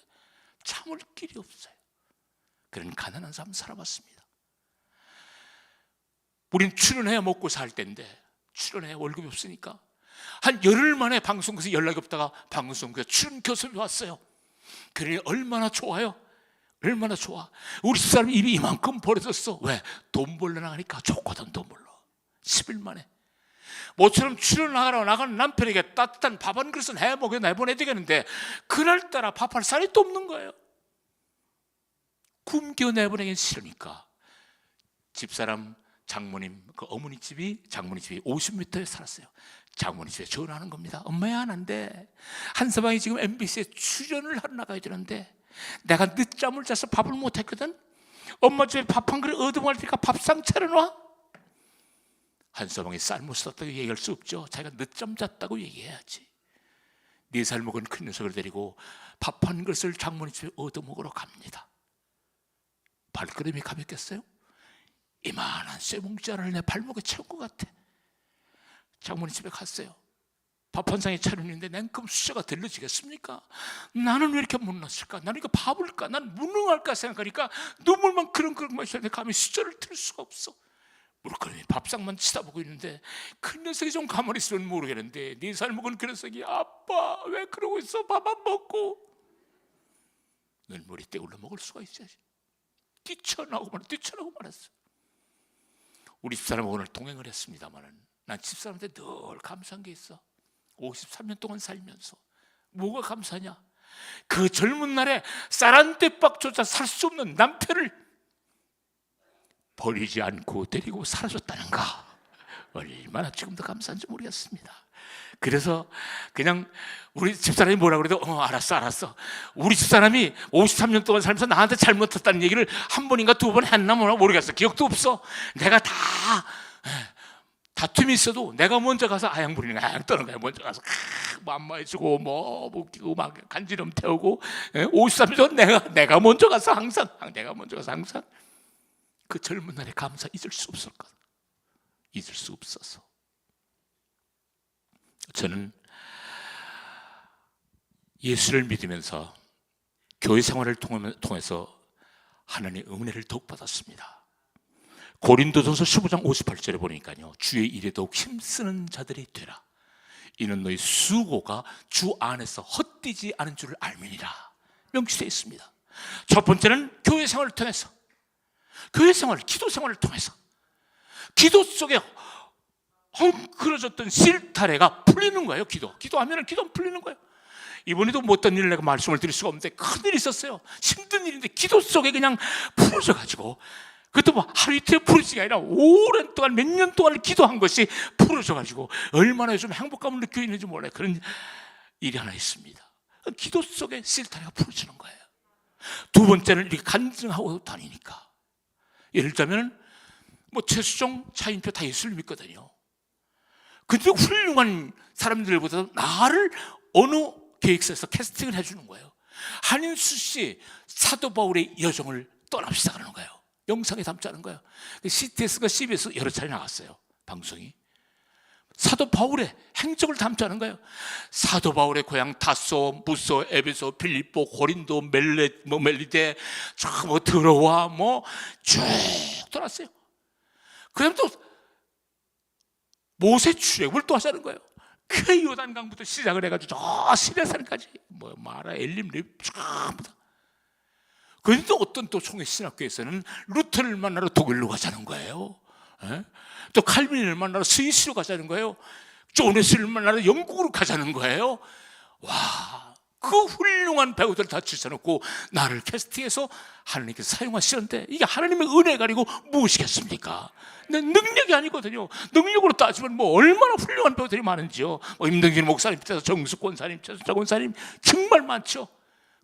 참을 길이 없어요. 그런 가난한 삶 살아봤습니다. 우린 출연해야 먹고 살 때인데 출연해야 월급이 없으니까 한 열흘 만에 방송국에서 연락이 없다가 방송국에 출연 교섭이 왔어요. 그러니 얼마나 좋아요. 얼마나 좋아. 우리 집사람이 입이 이만큼 벌어졌어. 왜? 돈 벌러 나가니까 좋거든. 돈 벌러 10일 만에. 모처럼 출연하러 나가는 남편에게 따뜻한 밥 한 그릇은 해먹여 내보내야 되겠는데 그날따라 밥할 살이 또 없는 거예요. 굶겨 내보내긴 싫으니까 집사람 장모님, 그 어머니 집이, 장모님 집이 50m에 살았어요. 장모님 집에 전화하는 겁니다. 엄마야, 안 돼. 한서방이 지금 MBC에 출연을 하러 나가야 되는데 내가 늦잠을 자서 밥을 못했거든. 엄마 집에 밥 한 그릇 얻어먹을 테니까 밥상 차려놔. 한서방이 쌀 못 썼다고 얘기할 수 없죠. 자기가 늦잠 잤다고 얘기해야지. 4살 먹은 큰 녀석을 데리고 밥 한 그릇을 장모님 집에 얻어먹으러 갑니다. 발걸음이 가볍겠어요? 이만한 쇠뭉치 하나를 내 발목에 채운 것 같아. 장모님 집에 갔어요. 밥 한 상에 차렸는데 냉큼 수저가 들러지겠습니까? 나는 왜 이렇게 못났을까? 나는 이거 바볼까? 나는 무능할까 생각하니까 눈물만 그렁그렁 마시는데 감히 수저를 들 수가 없어. 무릎 밥상만 치다보고 있는데 그 녀석이 좀 가만히 있으면 모르겠는데 네 살 먹은 그 녀석이 아빠 왜 그러고 있어? 밥 안 먹고. 눈물이 떼울러 먹을 수가 있어야지. 뛰쳐나오고 말았어. 우리 집사람은 오늘 동행을 했습니다마는 난 집사람한테 늘 감사한 게 있어. 53년 동안 살면서 뭐가 감사냐? 그 젊은 날에 쌀 한 대박조차 살 수 없는 남편을 버리지 않고 데리고 살아줬다는가, 얼마나 지금도 감사한지 모르겠습니다. 그래서 그냥 우리 집사람이 뭐라 그래도 알았어. 우리 집사람이 53년 동안 살면서 나한테 잘못했다는 얘기를 한 번인가 두 번 했나 모르겠어. 기억도 없어. 내가 다 다툼이 있어도 내가 먼저 가서 아양 부리는 거야. 아양 떠는 거야. 먼저 가서 뭐 안마해주고 뭐 웃기고 막 간지럼 태우고. 53년 내가 먼저 가서 항상 그 젊은 날의 감사 잊을 수 없을까? 잊을 수 없어서 저는 예수를 믿으면서 교회 생활을 통해서 하나님의 은혜를 더욱 받았습니다. 고린도전서 15장 58절에 보니까요, 주의 일에 더욱 힘쓰는 자들이 되라. 이는 너희 수고가 주 안에서 헛되지 않은 줄을 알미니라 명시되어 있습니다. 첫 번째는 교회 생활을 통해서, 기도 생활을 통해서 기도 속에 헝클어졌던 실타래가 풀리는 거예요. 기도하면 풀리는 거예요. 이번에도 뭐 어떤 일을 내가 말씀을 드릴 수가 없는데 큰일이 있었어요. 힘든 일인데 기도 속에 그냥 풀어져가지고, 그것도 뭐 하루 이틀 풀어진 게 아니라 오랜 동안 몇 년 동안 기도한 것이 풀어져가지고 얼마나 요즘 행복감을 느끼고 있는지 몰라요. 그런 일이 하나 있습니다. 기도 속에 실타래가 풀어지는 거예요. 두 번째는 이렇게 간증하고 다니니까, 예를 들자면 뭐 최수종, 차인표 다 예수를 믿거든요. 근데 훌륭한 사람들보다 나를 어느 계획서에서 캐스팅을 해주는 거예요. 한인수 씨 사도 바울의 여정을 떠납시다 그러는 거예요. 영상에 담자는 거예요. CTS가 CBS 여러 차례 나갔어요. 방송이 사도 바울의 행적을 담자는 거예요. 사도 바울의 고향 다소, 무소, 에베소, 필립보, 고린도, 멜리데, 뭐 드로와 쭉 돌았어요. 그다음 또 모세 출애굽을 또 하자는 거예요. 그 요단강부터 시작을 해가지고 저 시내산까지 마라, 엘림, 립 전부 다. 그런데 어떤 또 총회 신학교에서는 루터를 만나러 독일로 가자는 거예요. 또 칼빈을 만나러 스위스로 가자는 거예요. 존 웨슬리를 만나러 영국으로 가자는 거예요. 와, 그 훌륭한 배우들 다 치셔놓고 나를 캐스팅해서 하나님께서 사용하시는데 이게 하나님의 은혜가 아니고 무엇이겠습니까? 능력이 아니거든요. 능력으로 따지면 뭐 얼마나 훌륭한 배우들이 많은지요. 임등진 목사님 밑에서 정숙 권사님, 최수정 권사님 정말 많죠.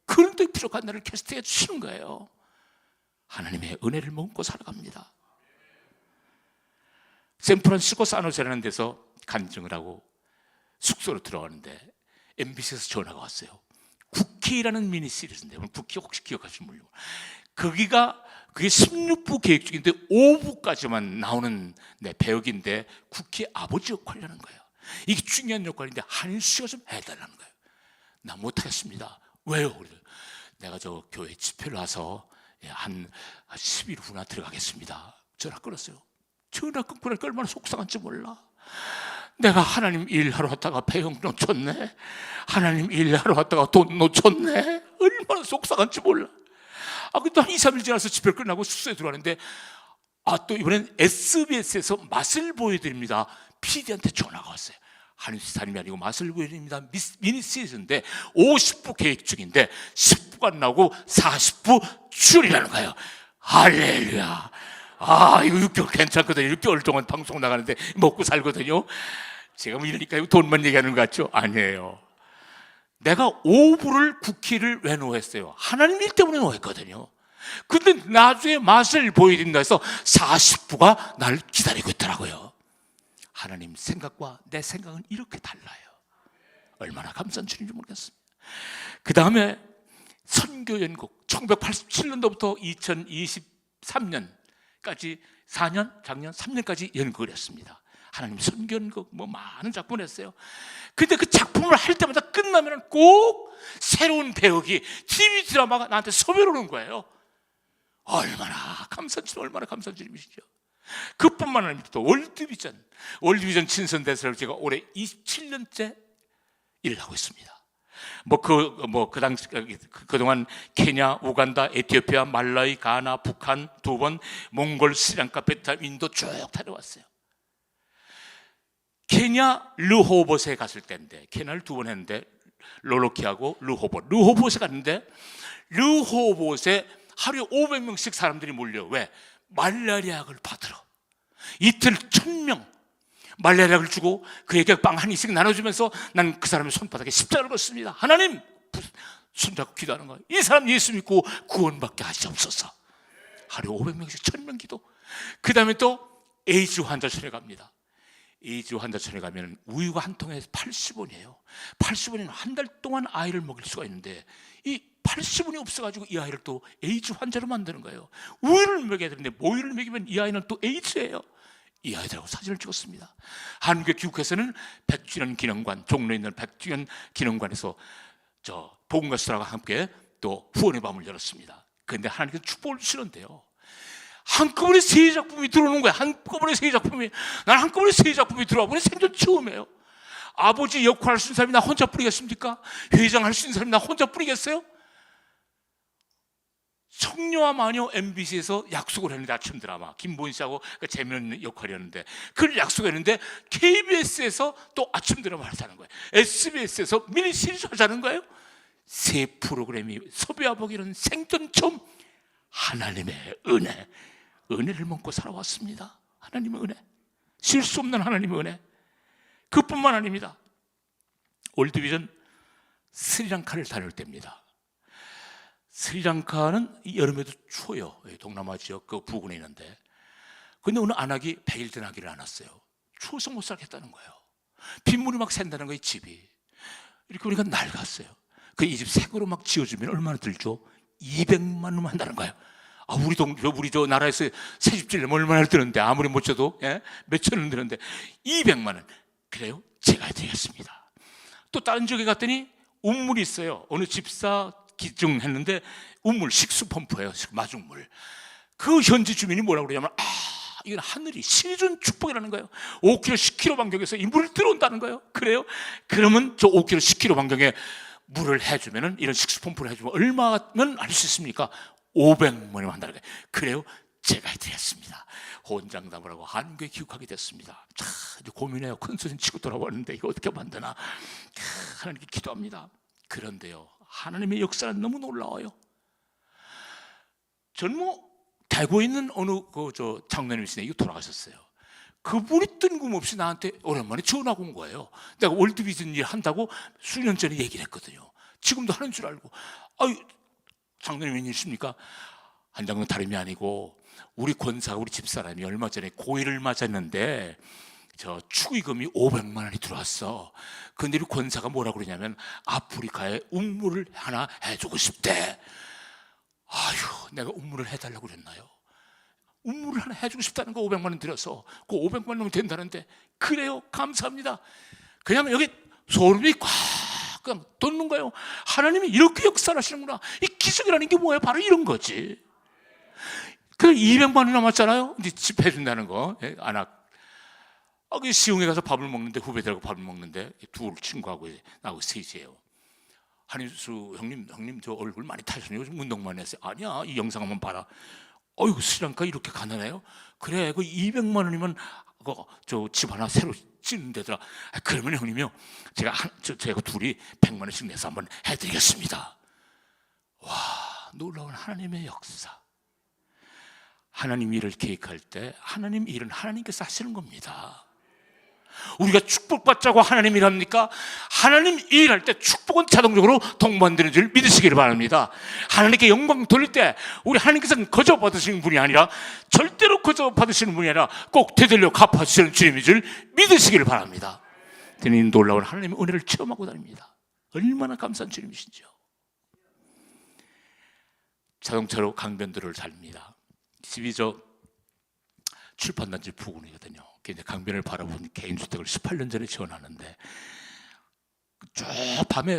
그런데 부족한 나를 캐스팅해 주시는 거예요. 하나님의 은혜를 머금고 살아갑니다. 샌프란시스코 사노제라는 데서 간증을 하고 숙소로 들어가는데 MBC에서 전화가 왔어요. 국회라는 미니 시리즈인데, 국회 혹시 기억하시는 분이, 그게 16부 계획 중인데 5부까지만 나오는 배역인데 국회 아버지 역할을 하는 거예요. 이게 중요한 역할인데 한인수 씨가 좀 해달라는 거예요. 나 못하겠습니다. 왜요? 내가 저 교회 집회를 와서 한 10일 후나 들어가겠습니다. 전화 끊었어요. 전화 끊고 나니까 얼마나 속상한지 몰라. 내가 하나님 일하러 왔다가 배역 놓쳤네, 하나님 일하러 왔다가 돈 놓쳤네, 얼마나 속상한지 몰라. 근데 한 2, 3일 지나서 집회를 끝나고 숙소에 들어가는데 또 이번엔 SBS에서 맛을 보여드립니다. PD한테 전화가 왔어요. 한인수사님이 아니고 맛을 보여드립니다. 미니 시리즈인데 50부 계획 중인데 10부가 안 나오고 40부 출이라는 거예요. 할렐루야. 이거 6개월 괜찮거든요. 6개월 동안 방송 나가는데 먹고 살거든요. 제가 이러니까 돈만 얘기하는 것 같죠? 아니에요. 내가 5부를 국회를 왜 노했어요? 하나님 일 때문에 노했거든요. 근데 나중에 맛을 보여드린다 해서 40부가 날 기다리고 있더라고요. 하나님 생각과 내 생각은 이렇게 달라요. 얼마나 감사한 주님인지 모르겠습니다. 그 다음에 선교연국 1987년도부터 2023년까지 4년, 작년 3년까지 연극을 했습니다. 하나님 선견극 뭐 많은 작품을 했어요. 근데 그 작품을 할 때마다 끝나면 꼭 새로운 배역이 TV 드라마가 나한테 섭외를 오는 거예요. 얼마나 감사한 줄, 얼마나 감사한 줄이시죠. 그뿐만 아니라 또 월드비전 친선대사를 제가 올해 27년째 일을 하고 있습니다. 그동안 케냐, 우간다, 에티오피아, 말라위, 가나, 북한 2번, 몽골, 스리랑카, 베트남, 인도 쭉 다녀왔어요. 케냐 르호봇에 갔을 때인데, 케냐를 2번 했는데 롤로키하고 르호봇에 갔는데, 르호봇에 하루에 500명씩 사람들이 몰려. 왜? 말라리아약을 받으러. 이틀 1000명 말라리아약을 주고 그에게 빵 한 이씩 나눠주면서 난 그 사람의 손바닥에 십자가를 걷습니다. 하나님, 손잡고 기도하는 거예요. 이 사람 예수 믿고 구원받게 하시옵소서. 하루에 500명씩 1000명 기도. 그 다음에 또 에이즈 환자촌에 갑니다. 에이즈 환자촌에 가면 우유가 한 통에 80원이에요. 80원이면 한 달 동안 아이를 먹일 수가 있는데, 이 80원이 없어가지고 이 아이를 또 에이즈 환자로 만드는 거예요. 우유를 먹여야 되는데 모유를 먹이면 이 아이는 또 에이즈예요. 이 아이들하고 사진을 찍었습니다. 한국에 귀국해서는 백주년 기념관, 종로에 있는 백주년 기념관에서 복음가수들하고 함께 또 후원의 밤을 열었습니다. 그런데 하나님께서 축복을 주시는데요, 한꺼번에 3작품이 들어오는 거야. 한꺼번에 3작품이. 난 한꺼번에 3작품이 들어와 보니 생전 처음이에요. 아버지 역할 할 수 있는 사람이 나 혼자 뿌리겠습니까? 회장 할 수 있는 사람이 나 혼자 뿌리겠어요? 성녀와 마녀 MBC에서 약속을 했는데, 아침 드라마 김보인 씨하고 재미있는 역할이었는데 그걸 약속했는데 KBS에서 또 아침 드라마 하자는 거예요. SBS에서 미니 시리즈 하자는 거예요. 3 프로그램이 섭외와 보기는 생전 처음. 하나님의 은혜를 먹고 살아왔습니다. 하나님의 은혜, 쉴 수 없는 하나님의 은혜. 그뿐만 아닙니다. 월드비전 스리랑카를 다닐 때입니다. 스리랑카는 여름에도 추워요. 동남아 지역 그 부근에 있는데, 근데 오늘 안하기 100일 된 하기를 안 왔어요. 추워서 못 살겠다는 거예요. 빗물이 막 샌다는 거예요. 집이 이렇게 우리가 낡았어요. 그 이 집 새거로 막 지어주면 얼마나 들죠? 200만 원 한다는 거예요. 우리 저 나라에서 새 집 지려면 얼마나 드는데, 아무리 못 줘도 몇천 원 드는데 200만 원. 그래요? 제가 드리겠습니다. 또 다른 지역에 갔더니 운물이 있어요. 어느 집사 기증했는데 운물, 식수 펌프예요. 마중물. 그 현지 주민이 뭐라고 그러냐면, 이건 하늘이 신이 준 축복이라는 거예요. 5km, 10km 반경에서 이 물을 들어온다는 거예요. 그래요? 그러면 저 5km, 10km 반경에 물을 해주면은, 이런 식수 펌프를 해주면 얼마면 할 수 있습니까? 500만 원 한다는 거예요. 그래요? 제가 드렸습니다. 혼장담을 하고 한국에 귀국하게 됐습니다. 이제 고민해요. 큰 소리 치고 돌아왔는데 이거 어떻게 만드나. 하나님께 기도합니다. 그런데요, 하나님의 역사는 너무 놀라워요. 전 대구에 있는 어느 장로님이시네, 이거 돌아가셨어요. 그분이 뜬금없이 나한테 오랜만에 전화가 온 거예요. 내가 월드비전 일 한다고 수년 전에 얘기를 했거든요. 지금도 하는 줄 알고. 장로님 웬일이십니까? 한 장로는 다름이 아니고 우리 권사가, 우리 집사람이 얼마 전에 고일을 맞았는데 축의금이 500만 원이 들어왔어. 근데 우리 권사가 뭐라고 그러냐면, 아프리카에 운물을 하나 해주고 싶대. 내가 운물을 해달라고 그랬나요? 운물을 하나 해주고 싶다는 거 500만 원 들여서 그 500만 원이면 된다는데. 그래요, 감사합니다. 그냥 여기 소름이 꽉 그냥 돋는 거예요. 하나님이 이렇게 역사를 하시는구나. 이 기적이라는 게 뭐예요? 바로 이런 거지. 그래, 200만 원 남았잖아요. 이제 집 해준다는 거. 그 시흥에 가서 밥을 먹는데, 후배들하고 밥을 먹는데 둘 친구하고 나하고 셋이에요. 한일수 형님 저 얼굴 많이 타셨네요. 요즘 운동 많이 했어요. 아니야, 이 영상 한번 봐라. 스리랑카 이렇게 가난해요? 그래, 그 200만 원이면 저 집 하나 새로 짓는 데더라. 그러면 형님이요, 제가 둘이 100만 원씩 내서 한번 해드리겠습니다. 와, 놀라운 하나님의 역사. 하나님 일을 계획할 때 하나님 일은 하나님께서 하시는 겁니다. 우리가 축복받자고 하나님 일합니까? 하나님 일할 때 축복은 자동적으로 동반되는 줄 믿으시기를 바랍니다. 하나님께 영광 돌릴 때 우리 하나님께서는 거저 받으시는 분이 아니라, 절대로 거저 받으시는 분이 아니라 꼭 되돌려 갚아주시는 주님인 줄 믿으시기를 바랍니다. 저는 놀라운 하나님의 은혜를 체험하고 다닙니다. 얼마나 감사한 주님이신지요. 자동차로 강변도로를 달립니다. 집이 출판단지 부근이거든요. 근데 강변을 바라본 개인주택을 18년 전에 지어놨는데 쭉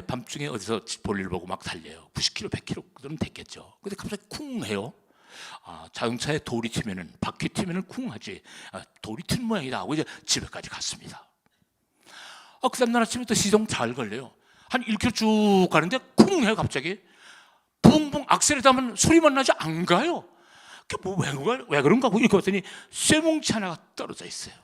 밤중에 어디서 볼일 보고 막 달려요. 90km, 100km는 됐겠죠. 근데 갑자기 쿵 해요. 자동차에 돌이 튀면은, 바퀴 튀면은 쿵 하지. 돌이 튄 모양이다 하고 이제 집에까지 갔습니다. 그 다음날 아침에 또 시동 잘 걸려요. 한 1km 쭉 가는데 쿵 해요. 갑자기 붕붕 악셀에다 하면 소리만 나지 안 가요. 왜 그런가 하고 이렇게 봤더니 쇠뭉치 하나가 떨어져 있어요.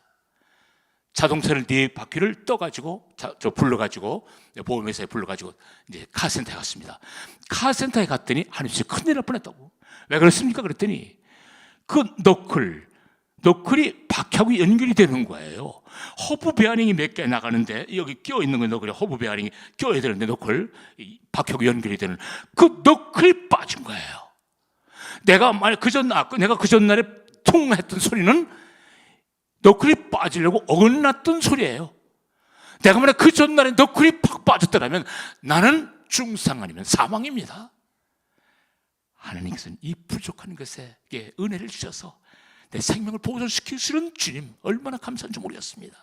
자동차를 네 바퀴를 떠가지고 불러가지고 보험회사에 불러가지고 이제 카센터에 갔습니다. 카센터에 갔더니 한입씨 큰일 날 뻔했다고. 왜 그렇습니까? 그랬더니 그 너클이 바퀴하고 연결이 되는 거예요. 허브 베어링이 몇 개 나가는데 여기 끼어 있는 거 너클이 허브 베어링이 끼어야 되는데 너클 바퀴하고 연결이 되는 그 너클이 빠진 거예요. 내가 그 전날에 퉁 했던 소리는 너클이 빠지려고 어긋났던 소리예요. 내가 만약 그 전날에 너클이 팍 빠졌더라면 나는 중상 아니면 사망입니다. 하나님께서는 이 부족한 것에 은혜를 주셔서 내 생명을 보존시키시는 주님 얼마나 감사한지 모르겠습니다.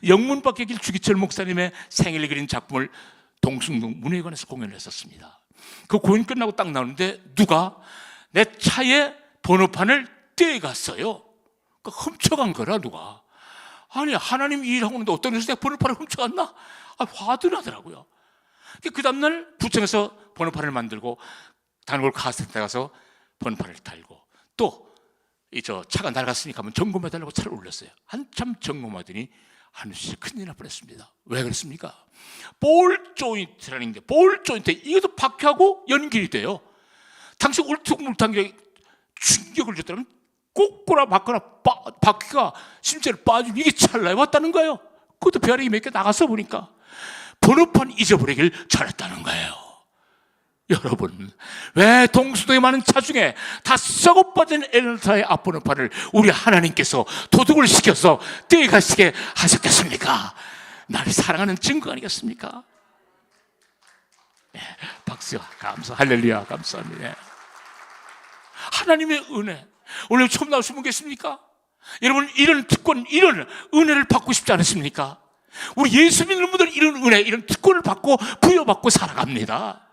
영문박해길 주기철 목사님의 생일을 그린 작품을 동숭동 문예관에서 공연을 했었습니다. 그 공연 끝나고 딱 나오는데 누가 내 차의 번호판을 떼갔어요. 훔쳐간 거라 누가. 아니 하나님 일하고 있는데 어떤 데서 내 번호판을 훔쳐갔나? 화도 나더라고요. 그 다음날 부천에서 번호판을 만들고 단골 카센터에 가서 번호판을 달고 또 차가 낡았으니까 한번 점검해달라고 차를 올렸어요. 한참 점검하더니 한우씨 큰일 날 뻔했습니다. 왜 그렇습니까? 볼 조인트라는 게 볼 조인트 이것도 바퀴하고 연결이 돼요. 당시 울퉁불퉁하게 충격을 줬다면 꼬꾸라 바퀴가 심지어 빠지면 이게 찰나에 왔다는 거예요. 그것도 베어링이 몇 개 나가서 보니까 번호판 잊어버리길 잘했다는 거예요. 여러분, 왜 동수도에 많은 차 중에 다 썩어빠진 엘타의 앞번호판을 우리 하나님께서 도둑을 시켜서 떼가시게 하셨겠습니까? 나를 사랑하는 증거 아니겠습니까? 박수, 감사, 할렐루야, 감사합니다. 하나님의 은혜. 오늘 처음 나오신 분 계십니까? 여러분, 이런 특권, 이런 은혜를 받고 싶지 않으십니까? 우리 예수 믿는 분들은 이런 은혜, 이런 특권을 받고 부여받고 살아갑니다.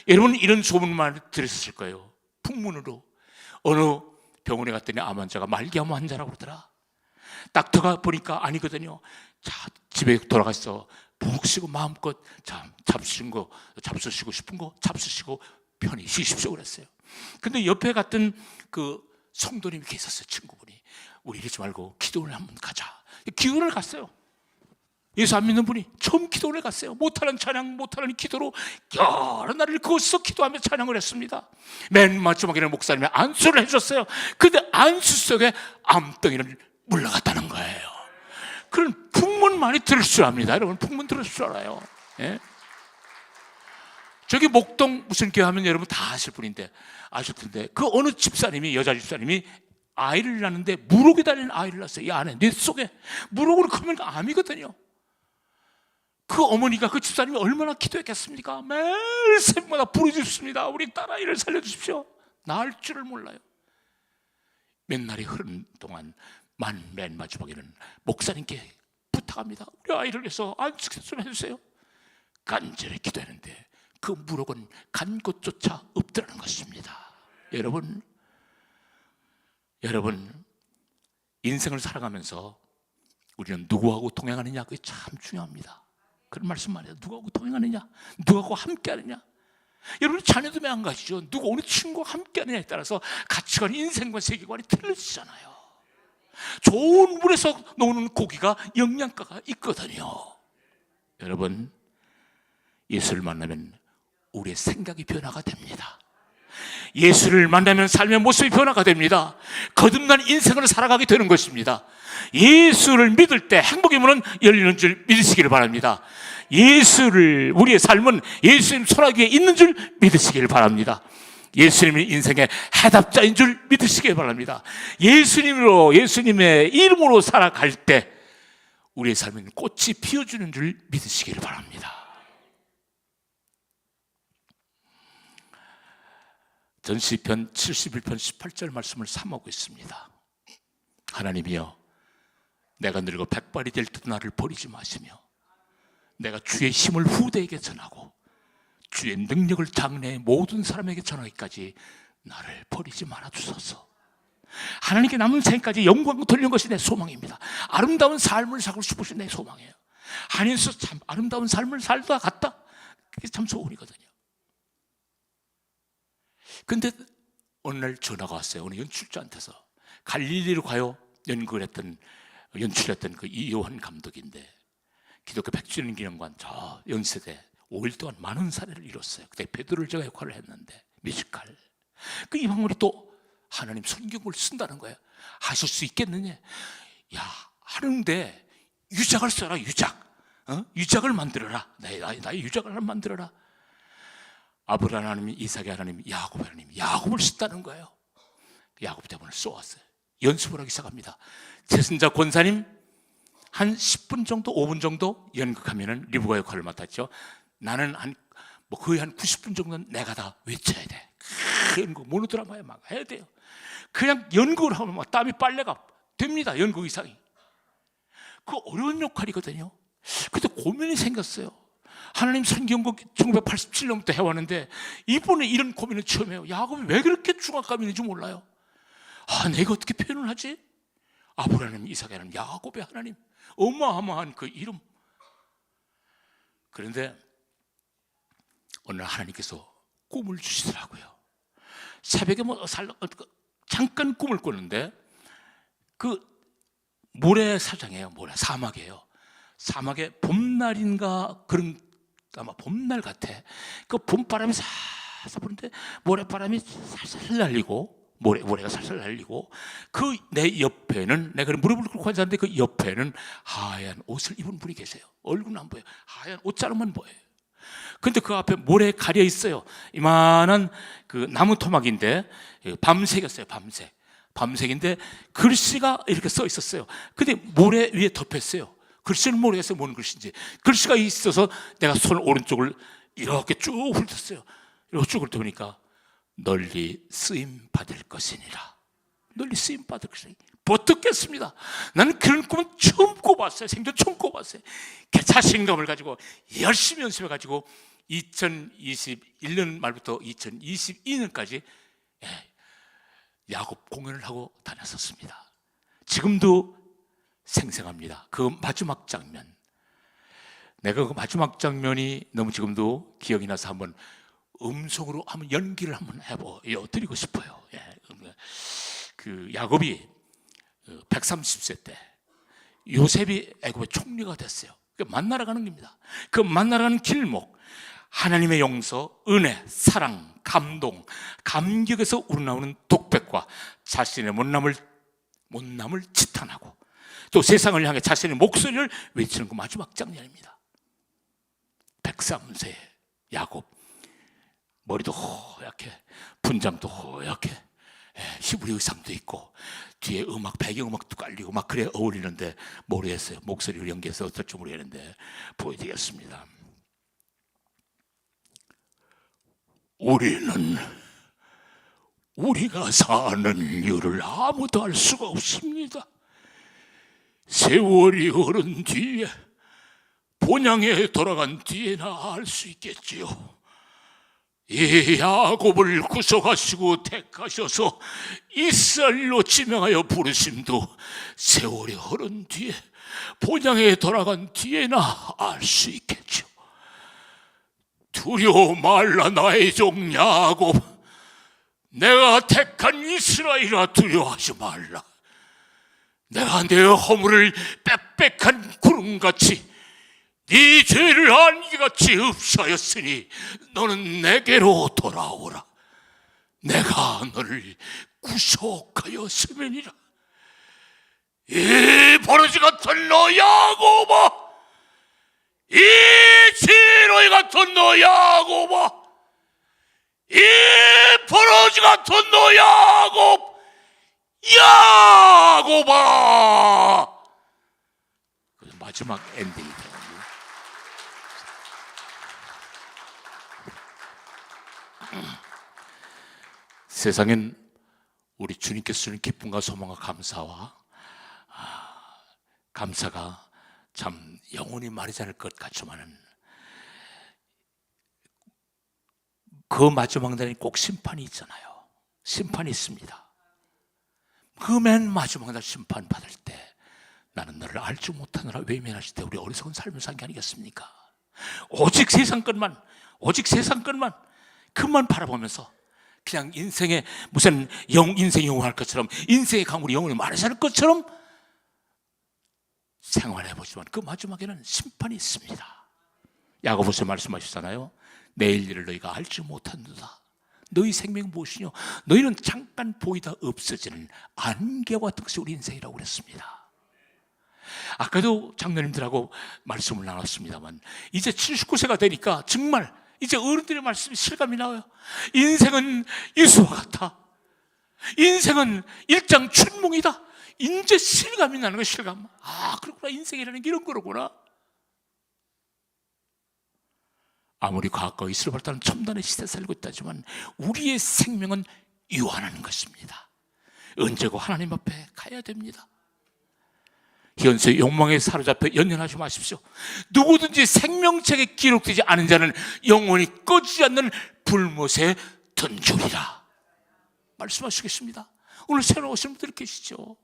여러분, 이런 소문만 들으셨을 거예요. 풍문으로 어느 병원에 갔더니 암 환자가 말기암 환자라고 그러더라. 닥터가 보니까 아니거든요. 자, 집에 돌아가서 푹 쉬고 마음껏 잡수시고 싶은 거 잡수시고 편히 쉬십시오 그랬어요. 근데 옆에 갔던 그 성도님이 계셨어요. 친구분이. 우리 이러지 말고 기도를 한번 가자. 기도를 갔어요. 예수 안 믿는 분이 처음 기도를 갔어요. 못하는 찬양, 못하는 기도로 여러 날을 거기서 기도하며 찬양을 했습니다. 맨 마지막에는 목사님이 안수를 해줬어요. 근데 안수 속에 암덩이를 물러갔다는 거예요. 그런 풍문 많이 들을 줄 압니다. 여러분, 풍문 들을 줄 알아요. 예? 저기 목동 무슨 교회 하면 여러분 다 아실 분인데 아실 텐데 그 어느 집사님이 여자 집사님이 아이를 낳는데 무록이 달린 아이를 낳았어요. 이 안에 뇌 속에 무록으로 크면 암이거든요. 그 어머니가 그 집사님이 얼마나 기도했겠습니까? 매일 새벽마다 부르짖습니다. 우리 딸아이를 살려주십시오. 낳을 줄을 몰라요. 몇 날이 흐른 동안 맨 마지막에는 목사님께 부탁합니다. 우리 아이를 위해서 안수 좀 해주세요. 간절히 기도했는데 그 무록은 간 곳조차 없더라는 것입니다. 여러분, 인생을 살아가면서 우리는 누구하고 동행하느냐 그게 참 중요합니다. 그런 말씀 말이에요. 누구하고 동행하느냐, 누구하고 함께하느냐. 여러분 자녀도 마찬가지죠. 누구 어느 친구와 함께하느냐에 따라서 가치관, 인생관, 세계관이 틀려지잖아요. 좋은 물에서 노는 고기가 영양가가 있거든요. 여러분, 예수를 만나면 우리의 생각이 변화가 됩니다. 예수를 만나면 삶의 모습이 변화가 됩니다. 거듭난 인생을 살아가게 되는 것입니다. 예수를 믿을 때 행복의 문은 열리는 줄 믿으시기를 바랍니다. 우리의 삶은 예수님 손아귀에 있는 줄 믿으시기를 바랍니다. 예수님이 인생의 해답자인 줄 믿으시기를 바랍니다. 예수님의 이름으로 살아갈 때 우리의 삶은 꽃이 피어주는 줄 믿으시기를 바랍니다. 전시편 71편 18절 말씀을 삼하고 있습니다. 하나님이여, 내가 늙어 백발이 될 때 나를 버리지 마시며 내가 주의 힘을 후대에게 전하고 주의 능력을 장래의 모든 사람에게 전하기까지 나를 버리지 말아 주소서. 하나님께 남은 생까지 영광 돌리는 것이 내 소망입니다. 아름다운 삶을 살고 싶으신 내 소망이에요. 한인에서 참 아름다운 삶을 살다 갔다, 그게 참 소원이거든요. 근데 어느 날 전화가 왔어요. 어느 연출자한테서. 갈릴리로 가요 연출했던 그 이요한 감독인데, 기독교 100주년 기념관 저 연세대 5일 동안 많은 사례를 이뤘어요. 그때 베드로를 제가 역할을 했는데, 뮤지컬. 그 이방원이 또 하나님 성경을 쓴다는 거예요. 하실 수 있겠느냐? 야, 하는데 유작을 써라, 유작. 유작을 만들어라. 나의 유작을 하나 만들어라. 아브라함 하나님, 이삭의 하나님, 야곱 하나님, 야곱을 썼다는 거예요. 야곱 대본을 쏘았어요. 연습을 하기 시작합니다. 최순자 권사님 한 10분 정도, 5분 정도 연극하면은 리브가 역할을 맡았죠. 나는 거의 한 90분 정도는 내가 다 외쳐야 돼. 연극 모노드라마에 막 해야 돼요. 그냥 연극을 하면 막 땀이 빨래가 됩니다. 연극 이상이. 그 어려운 역할이거든요. 근데 고민이 생겼어요. 하나님 성경국 1987년부터 해왔는데 이번에 이런 고민을 처음 해요. 야곱이 왜 그렇게 중압감이 있는지 몰라요. 내가 어떻게 표현을 하지? 아브라함, 이삭의 하나님, 야곱의 하나님, 어마어마한 그 이름. 그런데 어느 날 하나님께서 꿈을 주시더라고요. 새벽에 잠깐 꿈을 꿨는데, 그 모래사장이에요. 사막이에요. 사막에 봄날인가, 그런 아마 봄날 같아. 그 봄바람이 살살 부는데 모래바람이 살살 날리고, 모래가 살살 날리고, 그 내 옆에는, 내가 무릎을 꿇고 앉았는데 그 옆에는 하얀 옷을 입은 분이 계세요. 얼굴은 안 보여요. 하얀 옷자락만 보여요. 근데 그 앞에 모래 가려 있어요. 이만한 그 나무 토막인데, 밤색이었어요. 밤색인데 글씨가 이렇게 써 있었어요. 근데 모래 위에 덮였어요. 글씨는 모르겠어요. 뭔 글씨인지. 글씨가 있어서 내가 손 오른쪽을 이렇게 쭉 훑었어요. 이렇게 쭉 훑어보니까 널리 쓰임 받을 것이니라. 널리 쓰임 받을 것이니. 버텼겠습니다. 나는 그런 꿈은 처음 꿔봤어요. 생전 처음 꿔봤어요. 자신감을 가지고 열심히 연습해가지고 2021년 말부터 2022년까지 야곱 공연을 하고 다녔었습니다. 지금도 생생합니다. 그 마지막 장면. 내가 그 마지막 장면이 너무 지금도 기억이 나서 한번 음성으로 한번 연기를 한번 해보여드리고 싶어요. 그 야곱이 130세 때 요셉이 애굽의 총리가 됐어요. 만나러 가는 겁니다. 그 만나러 가는 길목, 하나님의 용서, 은혜, 사랑, 감동, 감격에서 우러나오는 독백과 자신의 못남을 지탄하고 또 세상을 향해 자신의 목소리를 외치는 그 마지막 장면입니다. 103세 야곱, 머리도 허옇게, 분장도 허옇게, 히브리 의상도 있고 뒤에 배경음악도 깔리고 막 그래 어울리는데, 모르겠어요. 목소리를 연기해서 어떨지 모르겠는데 보여드리겠습니다. 우리가 사는 이유를 아무도 알 수가 없습니다. 세월이 흐른 뒤에, 본향에 돌아간 뒤에나 알 수 있겠지요. 이 야곱을 구속하시고 택하셔서 이스라엘로 지명하여 부르심도 세월이 흐른 뒤에, 본향에 돌아간 뒤에나 알 수 있겠죠. 두려워 말라 나의 종 야곱, 내가 택한 이스라엘아 두려워하지 말라. 내가 내 허물을 빽빽한 구름같이 네 죄를 안개같이 흡수하였으니 너는 내게로 돌아오라. 내가 너를 구속하였음이니라. 이 버러지 같은 너 야곱아, 이 지렁이 같은 너 야곱아, 이 버러지 같은 너 야곱아. 마지막 엔딩이 돼요. 세상엔 우리 주님께서 주는 기쁨과 소망과 감사와 감사가 참 영원히 말하지 않을 것 같지만은 그 마지막 날에 꼭 심판이 있잖아요. 심판이 있습니다. 그 맨 마지막 날 심판 받을 때 나는 너를 알지 못하느라 외면하실 때 우리 어리석은 삶을 산 게 아니겠습니까? 오직 세상 것만 그만 바라보면서 그냥 인생에 무슨 인생이 영원할 것처럼 인생의 강물이 영원히 마르지 않을 것처럼 생활해보지만 그 마지막에는 심판이 있습니다. 야고보서 말씀하시잖아요. 내일 일을 너희가 알지 못한도다. 너희 생명이 무엇이뇨? 너희는 잠깐 보이다 없어지는 안개와 같은 것이 우리 인생이라고 그랬습니다. 아까도 장로님들하고 말씀을 나눴습니다만 이제 79세가 되니까 정말 이제 어른들의 말씀이 실감이 나와요. 인생은 이수와 같아. 인생은 일장춘몽이다. 이제 실감이 나는 거예요. 실감. 아, 그렇구나. 인생이라는 게 이런 거로구나. 아무리 과학과 기술을 발달한 첨단의 시대에 살고 있다지만 우리의 생명은 유한한 것입니다. 언제고 하나님 앞에 가야 됩니다. 현세의 욕망에 사로잡혀 연연하지 마십시오. 누구든지 생명책에 기록되지 않은 자는 영원히 꺼지지 않는 불못에 던지리라 말씀하시겠습니다. 오늘 새로 오신 분들 계시죠?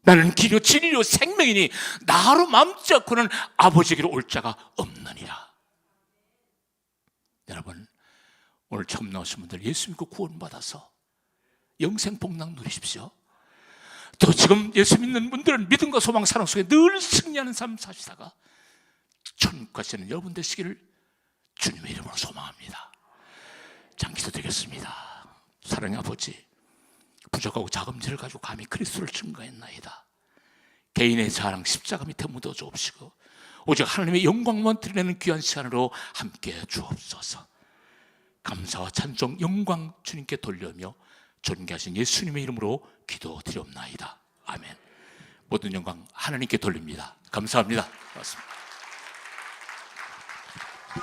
나는 길이요 진리요 생명이니 나로 맘지 않고는 아버지에게로 올 자가 없느니라. 여러분, 오늘 처음 나오신 분들 예수 믿고 구원받아서 영생 복락 누리십시오. 또 지금 예수 믿는 분들은 믿음과 소망 사랑 속에 늘 승리하는 삶 사시다가 천국 가시는 여러분 되시기를 주님의 이름으로 소망합니다. 장 기도드리겠습니다. 사랑의 아버지, 부족하고 자금질을 가지고 감히 그리스도를 증거했나이다. 개인의 자랑 십자가 밑에 묻어 주옵시고 오직 하나님의 영광만 드러내는 귀한 시간으로 함께 주옵소서. 감사와 찬송 영광 주님께 돌려며 존귀하신 예수님의 이름으로 기도드리옵나이다. 아멘. 모든 영광 하나님께 돌립니다. 감사합니다. 고맙습니다.